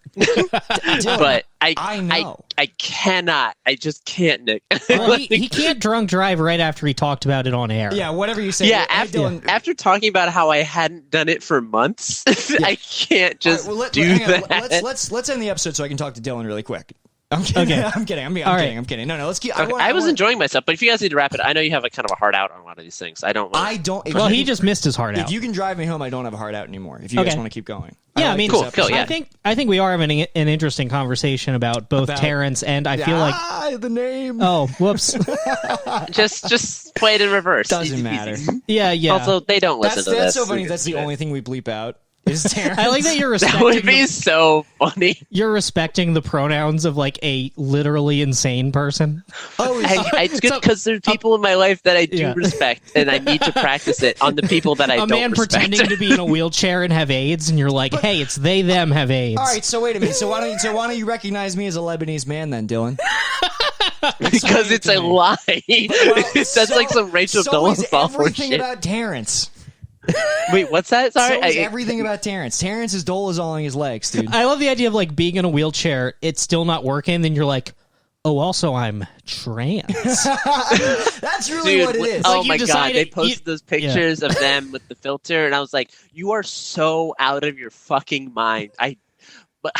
But I know. I cannot. I just can't, Nick. Well, he can't drunk drive right after he talked about it on air. Yeah, whatever you say. Yeah, Hey, Dylan, after talking about how I hadn't done it for months, I can't just all right, do hang on, that. let's end the episode so I can talk to Dylan really quick. I'm kidding. Okay. I'm kidding. right. I'm kidding. No, let's keep. Okay, I was enjoying myself, but if you guys need to wrap it, I know you have a kind of a heart out on a lot of these things. I don't. I don't. Well, he just missed his heart If out. you can drive me home, I don't have a heart out anymore. If you guys Okay. want to keep going. Yeah, I like mean, this Cool, episode. yeah. I think we are having an interesting conversation about both About- Terrence and I feel like. the name. Oh, whoops. just play it in reverse. Doesn't Easy matter. peasy. Yeah. Also, they don't listen to That's this. so funny. That's the only thing we bleep out. Is Terrence. I like that you're That would respecting. be so funny. You're respecting the pronouns of like a literally insane person. Oh, It's good because there's people in my life that I do Yeah. respect, and I need to practice it on the people that I A don't man respect. pretending to be in a wheelchair and have AIDS, and you're like, "Hey, it's they them have AIDS." all right. So wait a minute. So why don't you recognize me as a Lebanese man then, Dylan? because it's a lie. That's like some Rachel So is Dolezal everything shit. about Terrence. Wait, what's that? Sorry, So is everything about Terrence. Terrence is Dolezaling his legs, dude. I love the idea of like being in a wheelchair, it's still not working, then you're like, "Oh, also I'm trans." That's really what it is. Oh Like, you my god, decided- they posted those pictures of them with the filter, and I was like, "You are so out of your fucking mind." But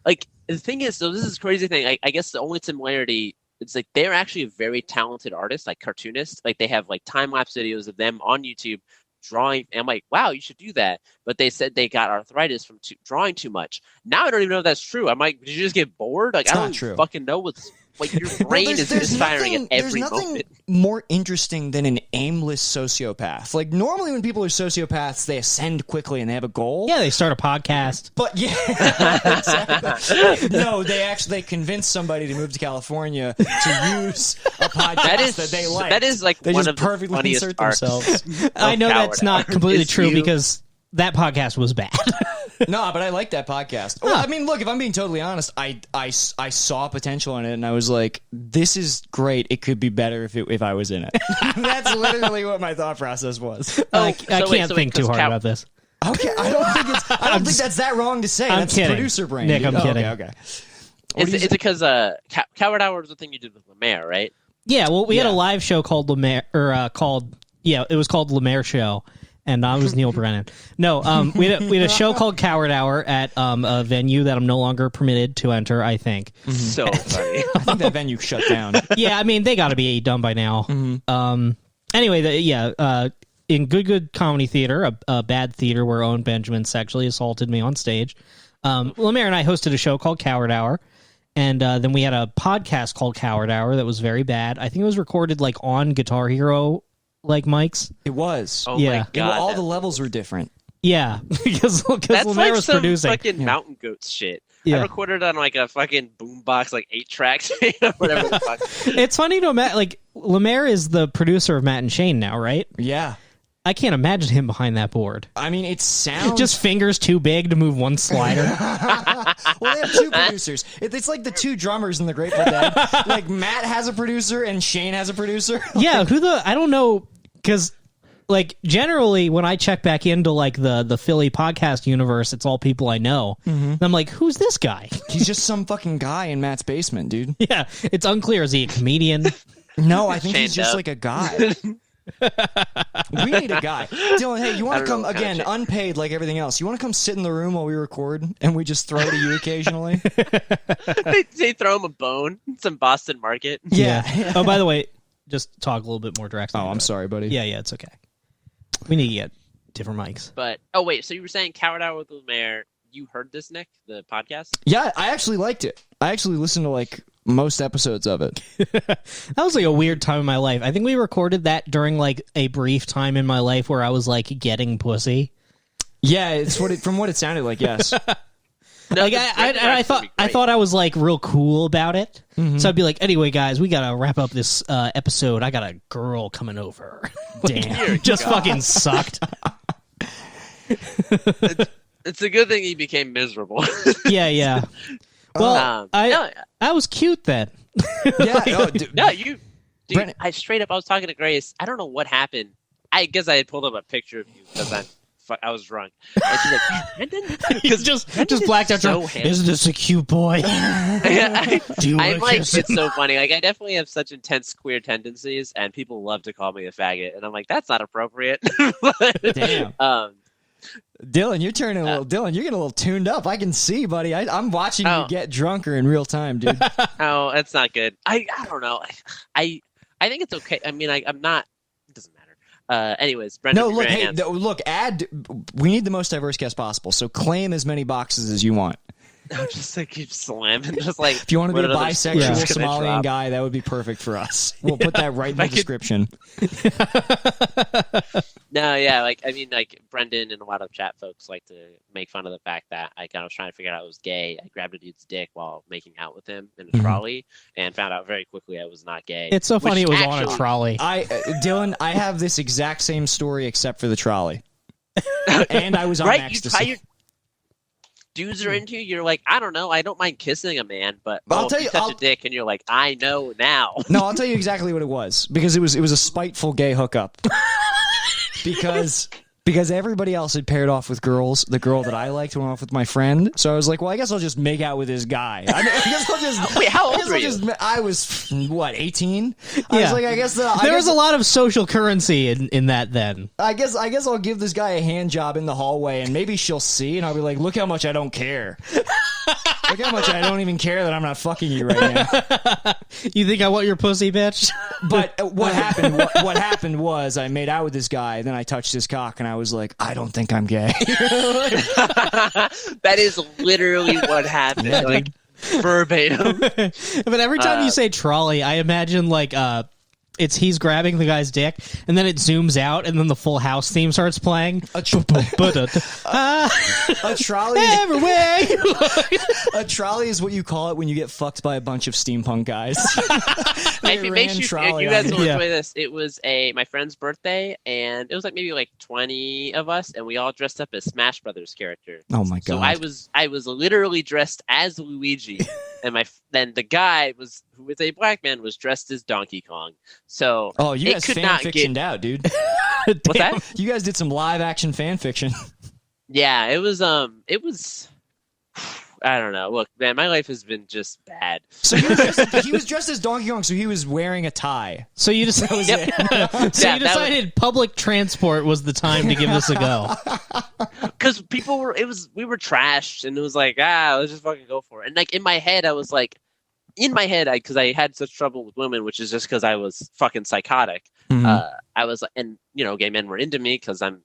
like the thing is, so this is a crazy thing. I guess the only similarity is like they're actually a very talented artist, like cartoonists. Like they have like time lapse videos of them on YouTube drawing, and I'm like, wow, you should do that. But they said they got arthritis from drawing too much. Now I don't even know if that's true. I'm like, did you just get bored? Like It's I not don't true. fucking know what's like your Well, brain is misfiring at every there's nothing moment. more interesting than an aimless sociopath. Like normally when people are sociopaths, they ascend quickly and they have a goal. Yeah, they start a podcast. But yeah, exactly. No, they convince somebody to move to California to use a podcast that they like. That is like They one just of the perfectly funniest insert arcs. themselves. I know Coward that's not Hour. completely It's true you. because that podcast was bad. No, but I like that podcast. Well, I mean, look, if I'm being totally honest, I saw potential in it, and I was like, "This is great. It could be better if I was in it." That's literally what my thought process was. I so can't wait, think too does hard about this. Okay, I don't think that's that wrong to say. I'm That's kidding. producer brain. Nick, dude. I'm kidding. Okay. Is it because Coward Hour was the thing you did with Lemaire, right? Yeah, well, we had a Yeah. live show called Lemaire, or it was called Lemaire Show, and I was Neil Brennan. No, we had a show called Coward Hour at a venue that I'm no longer permitted to enter, I think. So funny. I think that venue shut down. Yeah, I mean, they got to be done by now. Anyway, in Good Comedy Theater, a bad theater where Owen Benjamin sexually assaulted me on stage, Lemaire and I hosted a show called Coward Hour, and then we had a podcast called Coward Hour that was very bad. I think it was recorded like on Guitar Hero like mics. It was. Oh Yeah. my Well, god. all the levels were different. Yeah, because That's Lemaire like was some producing. fucking Mountain Goats shit. Yeah. I recorded on like a fucking boombox, like 8 tracks, whatever the fuck. It's funny to imagine, like, Lemaire is the producer of Matt and Shane now, right? Yeah. I can't imagine him behind that board. I mean, it sounds Just fingers too big to move one slider. Well, they have two producers. It's like the two drummers in the Grateful Dead. Like Matt has a producer and Shane has a producer. Yeah, I don't know, because, like, generally when I check back into, like, the Philly podcast universe, it's all people I know. And I'm like, who's this guy? He's just some fucking guy in Matt's basement, dude. Yeah, it's unclear. Is he a comedian? No, I think he's Chained just up. like a guy. We need a guy. Dylan, hey, you want I to don't come, know what kind again, of shit. unpaid like everything else. You want to come sit in the room while we record and we just throw to you occasionally? they throw him a bone, some Boston Market. Yeah. Oh, by the way, just talk a little bit more directly. Oh, I'm sorry, buddy. Yeah, it's okay. We need to get different mics. But oh wait, so you were saying Coward Hour with Lumiere? You heard this, Nick? The podcast? Yeah, I actually liked it. I actually listened to like most episodes of it. That was like a weird time in my life. I think we recorded that during like a brief time in my life where I was like getting pussy. Yeah, it's from what it sounded like. Yes. No, Like I thought I was like real cool about it. So I'd be like, anyway, guys, we gotta wrap up this episode. I got a girl coming over. Damn. Just fucking sucked. It's a good thing he became miserable. Yeah. Well, I was cute then. Yeah. Oh, dude. No, dude, Brennan- I was talking to Grace. I don't know what happened. I guess I had pulled up a picture of you because I was drunk. And she's like, Brendan? He's just blacked out. so Drunk. Isn't this a cute boy? Do you want I'm to like, kiss it's him? so funny. Like, I definitely have such intense queer tendencies, and people love to call me a faggot, and I'm like, that's not appropriate. But, Damn. Dylan, you're turning a little. Dylan, you're getting a little tuned up. I can see, buddy. I'm watching you get drunker in real time, dude. Oh, that's not good. I don't know. I think it's okay. I mean, I'm not. It doesn't matter. Anyways, Brendan. No, look, hey, look. We need the most diverse guest possible. So claim as many boxes as you want. No, just like keep slamming. Just like If you want to be a what other bisexual squares can I Somalian drop? guy, that would be perfect for us. We'll put that right in the I could- description. No, yeah, like I mean, like Brendan and a lot of chat folks like to make fun of the fact that I was trying to figure out I was gay. I grabbed a dude's dick while making out with him in a trolley, and found out very quickly I was not gay. It's so funny it Which was on a actually- trolley. Dylan, I have this exact same story except for the trolley. And I was on right? ecstasy. Dudes are into you. You're like, I don't know. I don't mind kissing a man, but I'll if tell you- touch I'll- a dick, and you're like, I know now. No, I'll tell you exactly what it was because it was a spiteful gay hookup. because everybody else had paired off with girls. The girl that I liked went off with my friend. So I was like, well, I guess I'll just make out with this guy. I guess I'll just. Wait, how I old guess were I'll you? just- I was what 18. I Yeah. was like, I guess There was a lot of social currency in that then. I guess I'll give this guy a hand job in the hallway, and maybe she'll see, and I'll be like, look how much I don't care. Look how much I don't even care that I'm not fucking you right now. You think I want your pussy, bitch? But what happened? What happened was I made out with this guy, then I touched his cock, and I was like, I don't think I'm gay. That is literally what happened. Like verbatim. But every time you say trolley, I imagine like he's grabbing the guy's dick, and then it zooms out, and then the Full House theme starts playing. A trolley. Everywhere. A trolley is what you call it when you get fucked by a bunch of steampunk guys. If it makes you, if you guys will Yeah. enjoy this, it was my friend's birthday, and it was like maybe like 20 of us, and we all dressed up as Smash Brothers characters. Oh my So God. I was literally dressed as Luigi, and then the guy who was a black man was dressed as Donkey Kong. So Oh, you it guys could fan not fictioned get out, dude. what's that? You guys did some live action fan fiction. Yeah, it was I don't know. Look, man, my life has been just bad. So he was dressed as Donkey Kong, so he was wearing a tie. So you just That was Yep. it. so Yeah, you that was- decided public transport was the time to give this a go. Because we were trashed, and it was like, let's just fucking go for it. And like in my head, I was like, because I had such trouble with women, which is just because I was fucking psychotic. Mhm. I was, and gay men were into me because I'm,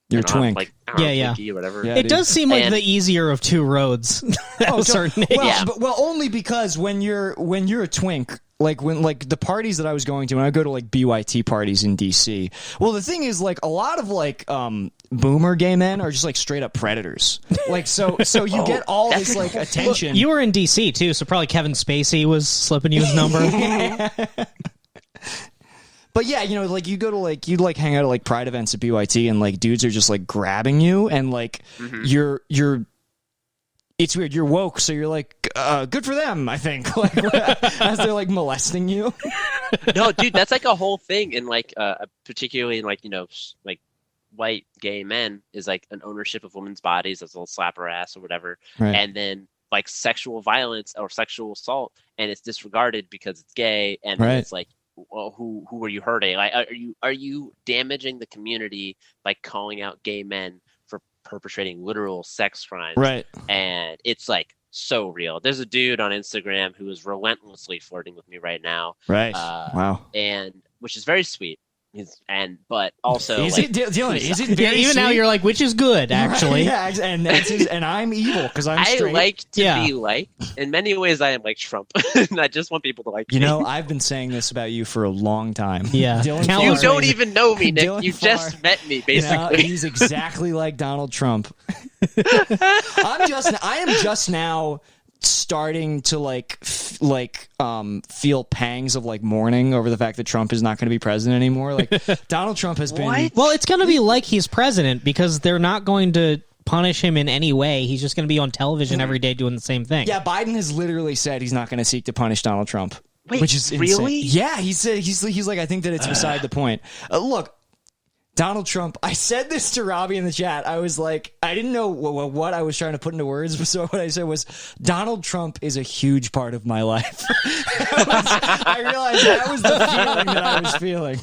You're a twink. like, I don't know, Yeah. twinky or whatever. Yeah. It dude. does seem like And- the easier of two roads at a certain age. Well, Yeah. well, only because when you're a twink, like when the parties that I was going to, when I go to like BYT parties in DC. Well, the thing is, like a lot of like boomer gay men are just like straight up predators. Like so you get all this like attention. You were in DC too, so probably Kevin Spacey was slipping you his number. But yeah, like you go to like you'd like hang out at like pride events at BYT, and like dudes are just like grabbing you, and like you're. It's weird. You're woke, so you're like, good for them, I think. Like, as they're like molesting you. No, dude, that's like a whole thing, and like particularly in like like white gay men is like an ownership of women's bodies as they'll slap her ass or whatever, Right. and then like sexual violence or sexual assault, and it's disregarded because it's gay, and then Right. it's like, well, who are you hurting? Like, are you damaging the community by calling out gay men for perpetrating literal sex crimes? Right. And it's like so real. There's a dude on Instagram who is relentlessly flirting with me right now, Right. Uh, Wow. and which is very sweet. but also Is like, it Dylan? Is it Yeah, very even now sweet? you're like, which is good, actually. Yeah, and that's and I'm evil because I'm I straight. like to Yeah. be liked. In many ways, I am like Trump. And I just want people to like You me. know, I've been saying this about you for a long time. Yeah. Dylan Countless You Farr- don't even know me, Nick. Dylan You Farr. just met me, You know, basically. he's exactly like Donald Trump. I am just now starting to feel pangs of like mourning over the fact that Trump is not going to be president anymore. Like Donald Trump has been. What? Well, it's going to be like he's president because they're not going to punish him in any way. He's just going to be on television every day doing the same thing. Yeah, Biden has literally said he's not going to seek to punish Donald Trump. Wait, which is insane. really? Yeah, he said he's like, I think that it's beside the point. Look, Donald Trump, I said this to Robbie in the chat. I was like, I didn't know what I was trying to put into words, so what I said was, Donald Trump is a huge part of my life. I realized that was the feeling that I was feeling.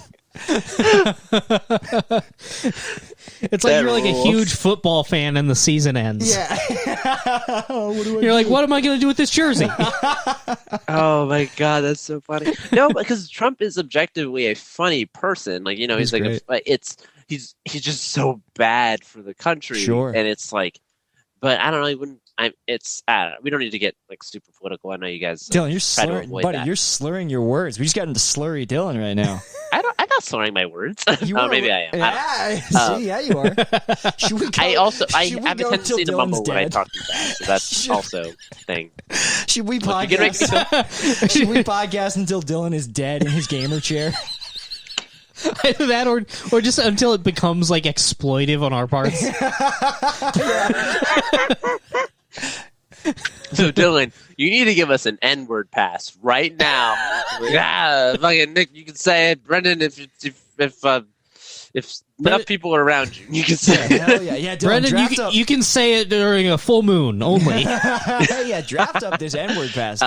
It's like That you're like a rules. huge football fan and the season ends. Yeah. You're like, what am I going to do with this jersey? Oh my god, that's so funny. No, because Trump is objectively a funny person. Like, you know, he's He's like he's just so bad for the country. Sure. And it's like, but I don't know. I don't know. We don't need to get like super political. I know you guys. Dylan, you're try to slurring, avoid buddy. that. You're slurring your words. We just got into slurry Dylan right now. I'm not slurring my words. You Oh, are- maybe I am. I Yeah, see, yeah, you are. Should we go, I should we have a go tendency till to mumble Dylan's when I dead? talk too fast, so that's Should- also a thing. Should we Look, you can make me podcast? Should we podcast until Dylan is dead in his gamer chair? Either that or just until it becomes like exploitive on our parts. So Dylan, you need to give us an N-word pass right now. Fucking Nick, you can say it. Brendan, if enough people are around you, you can say it. Hell yeah, yeah, Dylan, Brendan, draft up. you can say it during a full moon only. Yeah, draft up this N-word pass,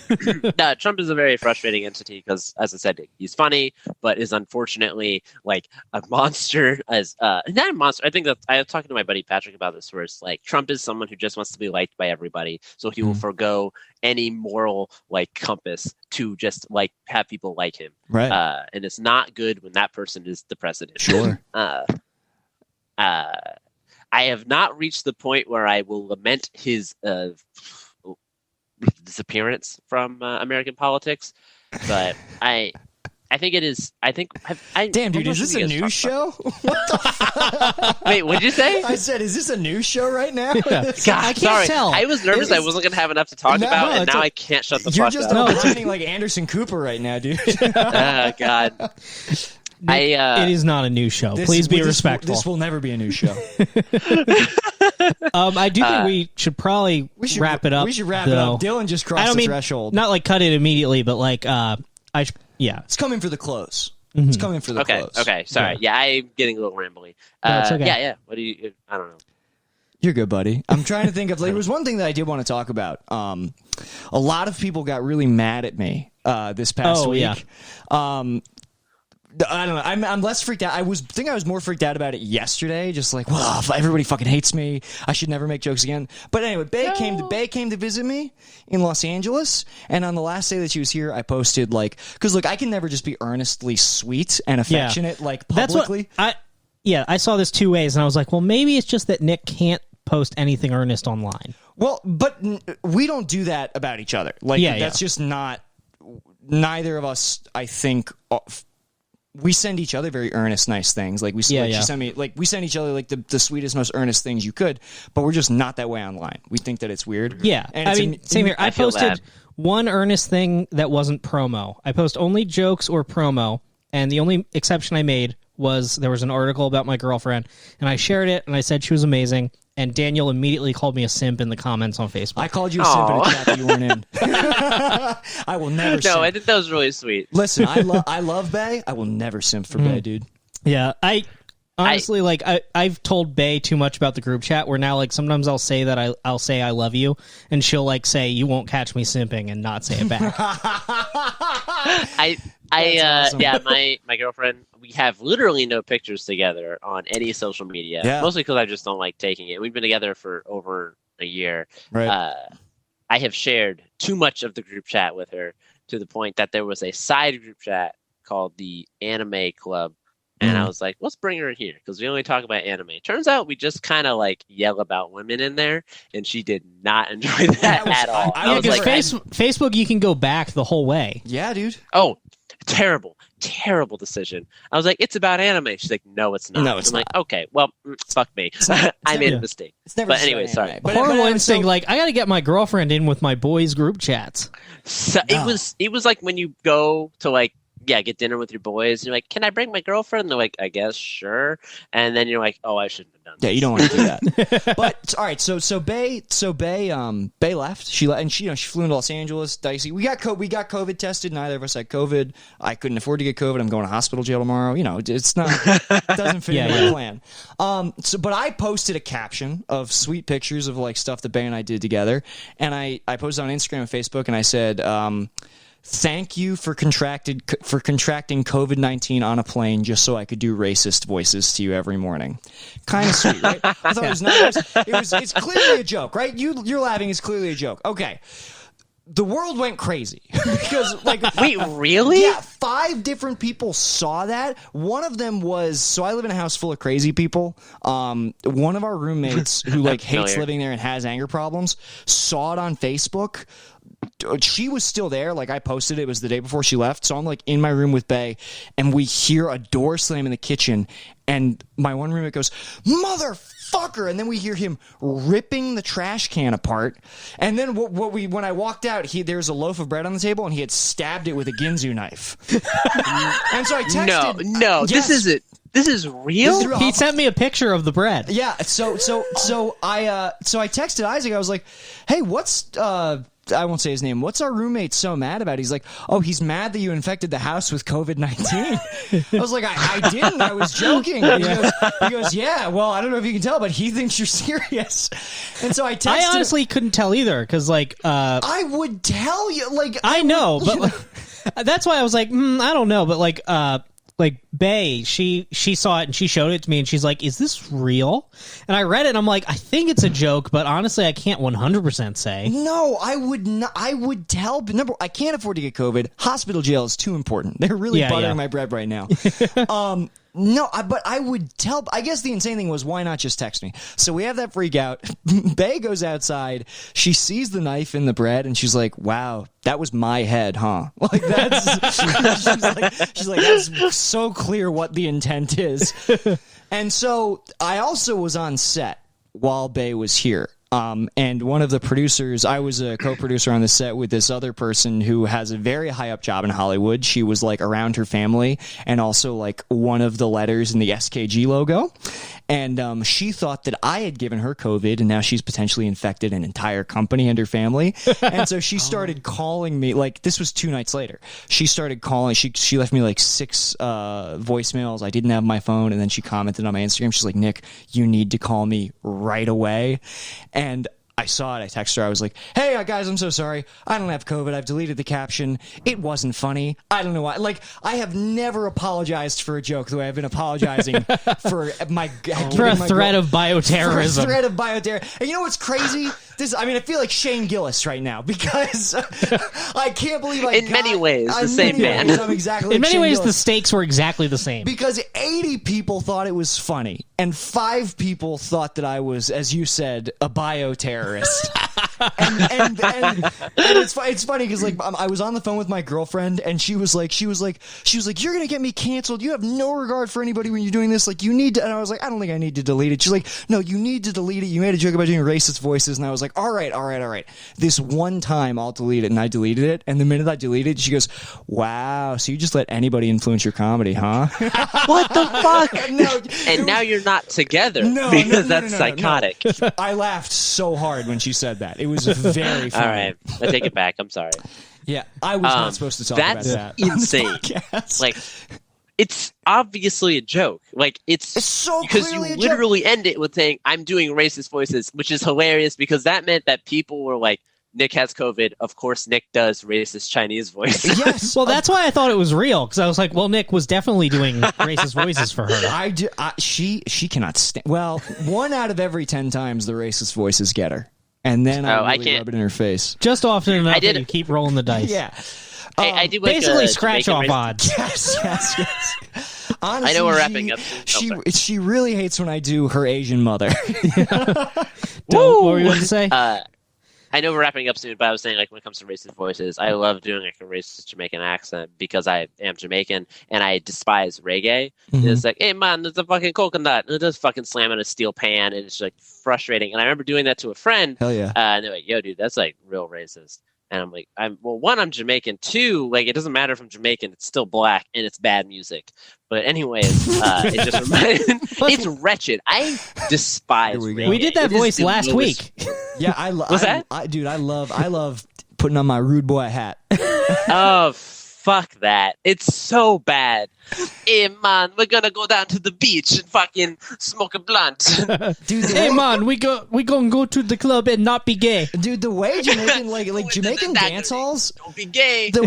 dude. No, Trump is a very frustrating entity because, as I said, he's funny, but is unfortunately like a monster. Not a monster. I think that I was talking to my buddy Patrick about this. Where it's like Trump is someone who just wants to be liked by everybody, so he will forgo any moral like compass to just like have people like him. Right. And it's not good when that person is the president. Sure. I have not reached the point where I will lament his disappearance from American politics, but I think it is. I think. Damn, dude, is this a news show? What the fuck? Wait, what'd you say? I said, is this a news show right now? Yeah. God, I can't sorry. tell. I was nervous I wasn't going to have enough to talk No, about, no, and it's now a- I can't shut the You're fuck just up. pretending like Anderson Cooper right now, dude. Oh, God. It is not a news show. Please be respectful. This will never be a news show. I do think we should probably wrap it up. We should wrap it though. up. Dylan just I crossed don't the mean threshold. not like cut it immediately, but like yeah. It's coming for the close. It's coming for the Okay, close. okay, sorry. Yeah, I'm getting a little rambly. No, it's okay. Yeah. What do you? I don't know. You're good, buddy. I'm trying to think of. There was one thing that I did want to talk about. A lot of people got really mad at me this past week. Yeah. I don't know. I'm less freaked out. I was more freaked out about it yesterday. Just like, well, everybody fucking hates me. I should never make jokes again. But anyway, Bay came to visit me in Los Angeles, and on the last day that she was here, I posted like, because look, I can never just be earnestly sweet and affectionate like publicly. That's what I saw this two ways, and I was like, well, maybe it's just that Nick can't post anything earnest online. Well, but we don't do that about each other. Like, that's just not. Neither of us, I think. We send each other very earnest, nice things. Like she sent me, like we send each other like the sweetest, most earnest things you could. But we're just not that way online. We think that it's weird. Yeah, and I it's mean, same here. I feel posted that. one earnest thing that wasn't promo. I post only jokes or promo, and the only exception I made was there was an article about my girlfriend, and I shared it, and I said she was amazing. And Daniel immediately called me a simp in the comments on Facebook. I called you a simp in a chat that you weren't in. I will never. No, simp. I think that was really sweet. Listen, I love Bay. I will never simp for Bay, dude. Yeah, I honestly like I've told Bay too much about the group chat. Where now like sometimes I'll say that I'll say I love you, and she'll like say you won't catch me simping and not say it back. awesome. Yeah, my girlfriend, we have literally no pictures together on any social media. Yeah. Mostly because I just don't like taking it. We've been together for over a year. Right. I have shared too much of the group chat with her to the point that there was a side group chat called the Anime Club And I was like, let's bring her here because we only talk about anime. Turns out we just kind of like yell about women in there, and she did not enjoy that at all. I Yeah, was because like, Facebook, you can go back the whole way. yeah, dude. oh, terrible decision. I was like, it's about anime. She's like, no, it's not. No, it's I'm like, okay, well, fuck me. I made a mistake. It's never But just anyway, about sorry. anime. Horrible but instinct. Like, I got to get my girlfriend in with my boys' group chats. So it was like when you go to like get dinner with your boys. And you're like, can I bring my girlfriend? And they're like, I guess sure. And then you're like, oh, I shouldn't have done this. Yeah, you don't want to do that. But all right, so Bay left. She left, and she flew into Los Angeles. Dicey. We got COVID tested. Neither of us had COVID. I couldn't afford to get COVID. I'm going to hospital jail tomorrow. It's not doesn't fit in my plan. But I posted a caption of sweet pictures of like stuff that Bay and I did together, and I posted on Instagram and Facebook, and I said, thank you for contracting COVID-19 on a plane just so I could do racist voices to you every morning. Kind of sweet, right? I thought it was nice. It's clearly a joke, right? You're laughing. It's clearly a joke. Okay. The world went crazy because, like, wait, really? Yeah, 5 different people saw that. One of them was, so I live in a house full of crazy people. One of our roommates who like hates living there and has anger problems saw it on Facebook. She was still there. Like, I posted it was the day before she left. So I'm like in my room with Bay, and we hear a door slam in the kitchen, and my one roommate goes, "Motherfucker!" And then we hear him ripping the trash can apart. And then when I walked out, there's a loaf of bread on the table, and he had stabbed it with a Ginzu knife. And so I texted, No, yes, this is it. This is real. He sent me a picture of the bread. Yeah. So I texted Isaac. I was like, "Hey, what's I won't say his name. What's our roommate so mad about?" He's like, "Oh, he's mad that you infected the house with COVID-19. I was like, I didn't. I was joking. He goes, "Yeah, well, I don't know if you can tell, but he thinks you're serious." And so I texted. I honestly couldn't tell either because, like, I would tell you, like, I know, but like, that's why I was like, I don't know, but like Bay, she saw it and she showed it to me and she's like, "Is this real?" And I read it and I'm like, I think it's a joke, but honestly, I can't 100% say. No, I would not. I would tell. Number, I can't afford to get COVID. Hospital jail is too important. They're really buttering my bread right now. No, but I would tell. I guess the insane thing was, why not just text me? So we have that freak out. Bay goes outside. She sees the knife in the bread, and she's like, "Wow, that was my head, huh?" Like that's. she's like, that's so clear what the intent is. And so I also was on set while Bay was here. And one of the producers, I was a co-producer on the set with this other person who has a very high up job in Hollywood. She was like around her family and also like one of the letters in the SKG logo. And she thought that I had given her COVID, and now she's potentially infected an entire company and her family. And so she started calling me, like, this was 2 nights later. She started calling. She left me like 6 voicemails. I didn't have my phone, and then she commented on my Instagram. She's like, "Nick, you need to call me right away." And I saw it. I texted her. I was like, "Hey, guys, I'm so sorry. I don't have COVID. I've deleted the caption. It wasn't funny. I don't know why." Like, I have never apologized for a joke the way I've been apologizing for my For a threat of bioterrorism. For a threat of bioterrorism. And you know what's crazy? I feel like Shane Gillis right now because I can't believe In many ways, the same man. I'm exactly In like many Shane ways, Gillis. the stakes were exactly the same. Because 80 people thought it was funny, and 5 people thought that I was, as you said, a bioterrorist. and it's funny because like I was on the phone with my girlfriend, and she was like, "You're gonna get me canceled. You have no regard for anybody when you're doing this. Like, you need to." And I was like, "I don't think I need to delete it." She's like, "No, you need to delete it. You made a joke about doing racist voices." And I was like, all right. This one time I'll delete it. And I deleted it. And the minute I deleted it, she goes, "Wow, so you just let anybody influence your comedy, huh?" What the fuck? No, and now you're not together No, because no, that's psychotic. I laughed so hard when she said that. It was very funny. All right, I take it back. I'm sorry. Yeah, I was not supposed to talk about That's that. insane. On this podcast. Like, it's obviously a joke. Like, it's so because clearly you a joke. literally end it with saying, "I'm doing racist voices," which is hilarious because that meant that people were like, "Nick has COVID. Of course, Nick does racist Chinese voices." Yes. Well, that's why I thought it was real, because I was like, well, Nick was definitely doing racist voices for her. She cannot stand. Well, 1 out of every 10 times the racist voices get her, and then I really can't- rub it in her face. Just often enough I did- that you keep rolling the dice. Yeah. I do like Basically, a scratch Jamaican off odds. Yes. Honestly, I know we're wrapping up soon. She really hates when I do her Asian mother. What were you going to say? I know we're wrapping up soon, but I was saying, like, when it comes to racist voices, I love doing like a racist Jamaican accent because I am Jamaican and I despise reggae. Mhm. It's like, hey man, there's a fucking coconut, and it does fucking slam on a steel pan, and it's like frustrating. And I remember doing that to a friend, Hell yeah. and they're like, yo, dude, that's like real racist. And I'm like, one, I'm Jamaican. Two, like, it doesn't matter if I'm Jamaican; it's still black and it's bad music. But anyways, it just it's wretched. I despise. Here we go. reggae. We did that It is voice the last lowest- week. Yeah, I love. What's that? Dude, I love putting on my rude boy hat. Oh, fuck that. It's so bad. Hey, man, we're gonna go down to the beach and fucking smoke a blunt. Dude, Hey man, we gonna go to the club and not be gay. dude, the way Jamaican like With Jamaican the dance halls. Don't be gay. The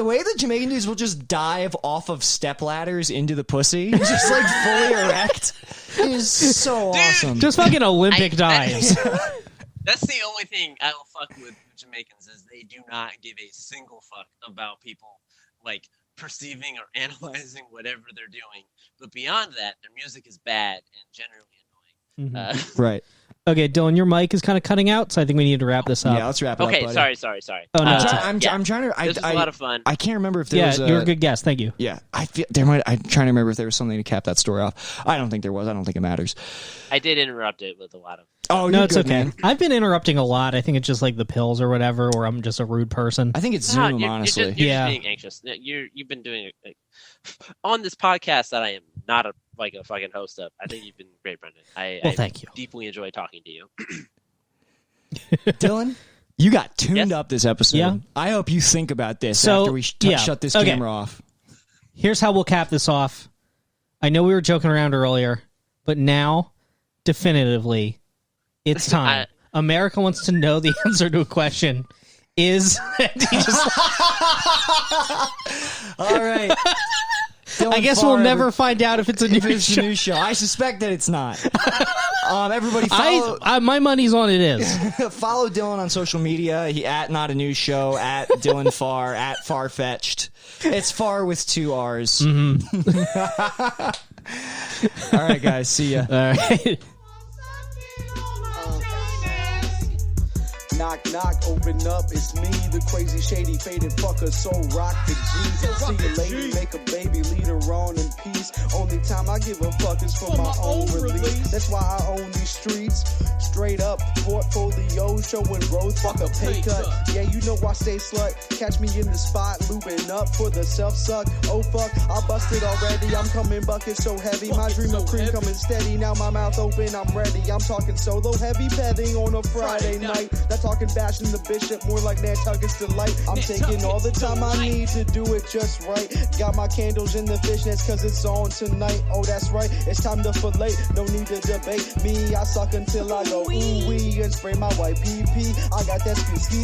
way that Jamaican dudes will just dive off of step ladders into the pussy, just like fully erect, is so awesome. Just fucking Olympic dives. That's the only thing I will fuck with Jamaicans is they do not give a single fuck about people like perceiving or analyzing whatever they're doing. But beyond that, their music is bad and generally annoying. Right. Okay, Dylan, your mic is kind of cutting out, so I think we need to wrap this up. Yeah, let's wrap it up. Okay, buddy. sorry. Oh, no, I'm trying to. This was a lot of fun. I can't remember if there was. you're a good guest. Thank you. Yeah, I feel there might. I'm trying to remember if there was something to cap that story off. I don't think there was. I don't think it matters. I did interrupt it with a lot of. Oh No, you're it's good, okay. man. I've been interrupting a lot. I think it's just like the pills or whatever, or I'm just a rude person. I think it's No, Zoom, honestly. You're Yeah. just being anxious. You've been doing it on this podcast that I am not a fucking host of. I think you've been great, Brendan. I Thank you. deeply enjoy talking to you. Dylan, you got tuned Yes? up this episode. Yeah. I hope you think about this So, after we yeah. shut this Okay. camera off. Here's how we'll cap this off. I know we were joking around earlier, but now, definitively, it's time. America wants to know the answer to a question. Is he just, All right. Dylan I guess Farr, we'll never find out if it's a if new it's show. a new show. I suspect that it's not. Everybody follow My money's on it is. follow Dylan on social media. He at Not a News Show, at Dylan Farr, at Farfetched. It's Farr with 2 R's. All right, guys. See ya. All right. Knock, knock, open up, it's me, the crazy, shady, faded fucker, so rock the G's. See a lady, make a baby, lead her on in peace. Only time I give a fuck is for my own release. That's why I own these streets. Straight up, portfolio, showing growth, fuck a pay cut. Yeah, you know I stay slut. Catch me in the spot, looping up for the self-suck. Oh fuck, I busted already, I'm coming bucket so heavy. My dream of cream coming steady, now my mouth open, I'm ready. I'm talking solo, heavy petting on a Friday night. That talking bashing the bishop, more like Nantucket's delight. I'm taking all the time I need to do it just right. Got my candles in the fishnets cause it's on tonight. Oh, that's right, it's time to fillet. No need to debate me. I suck until I go ooh wee and spray my white pee. I got that ski.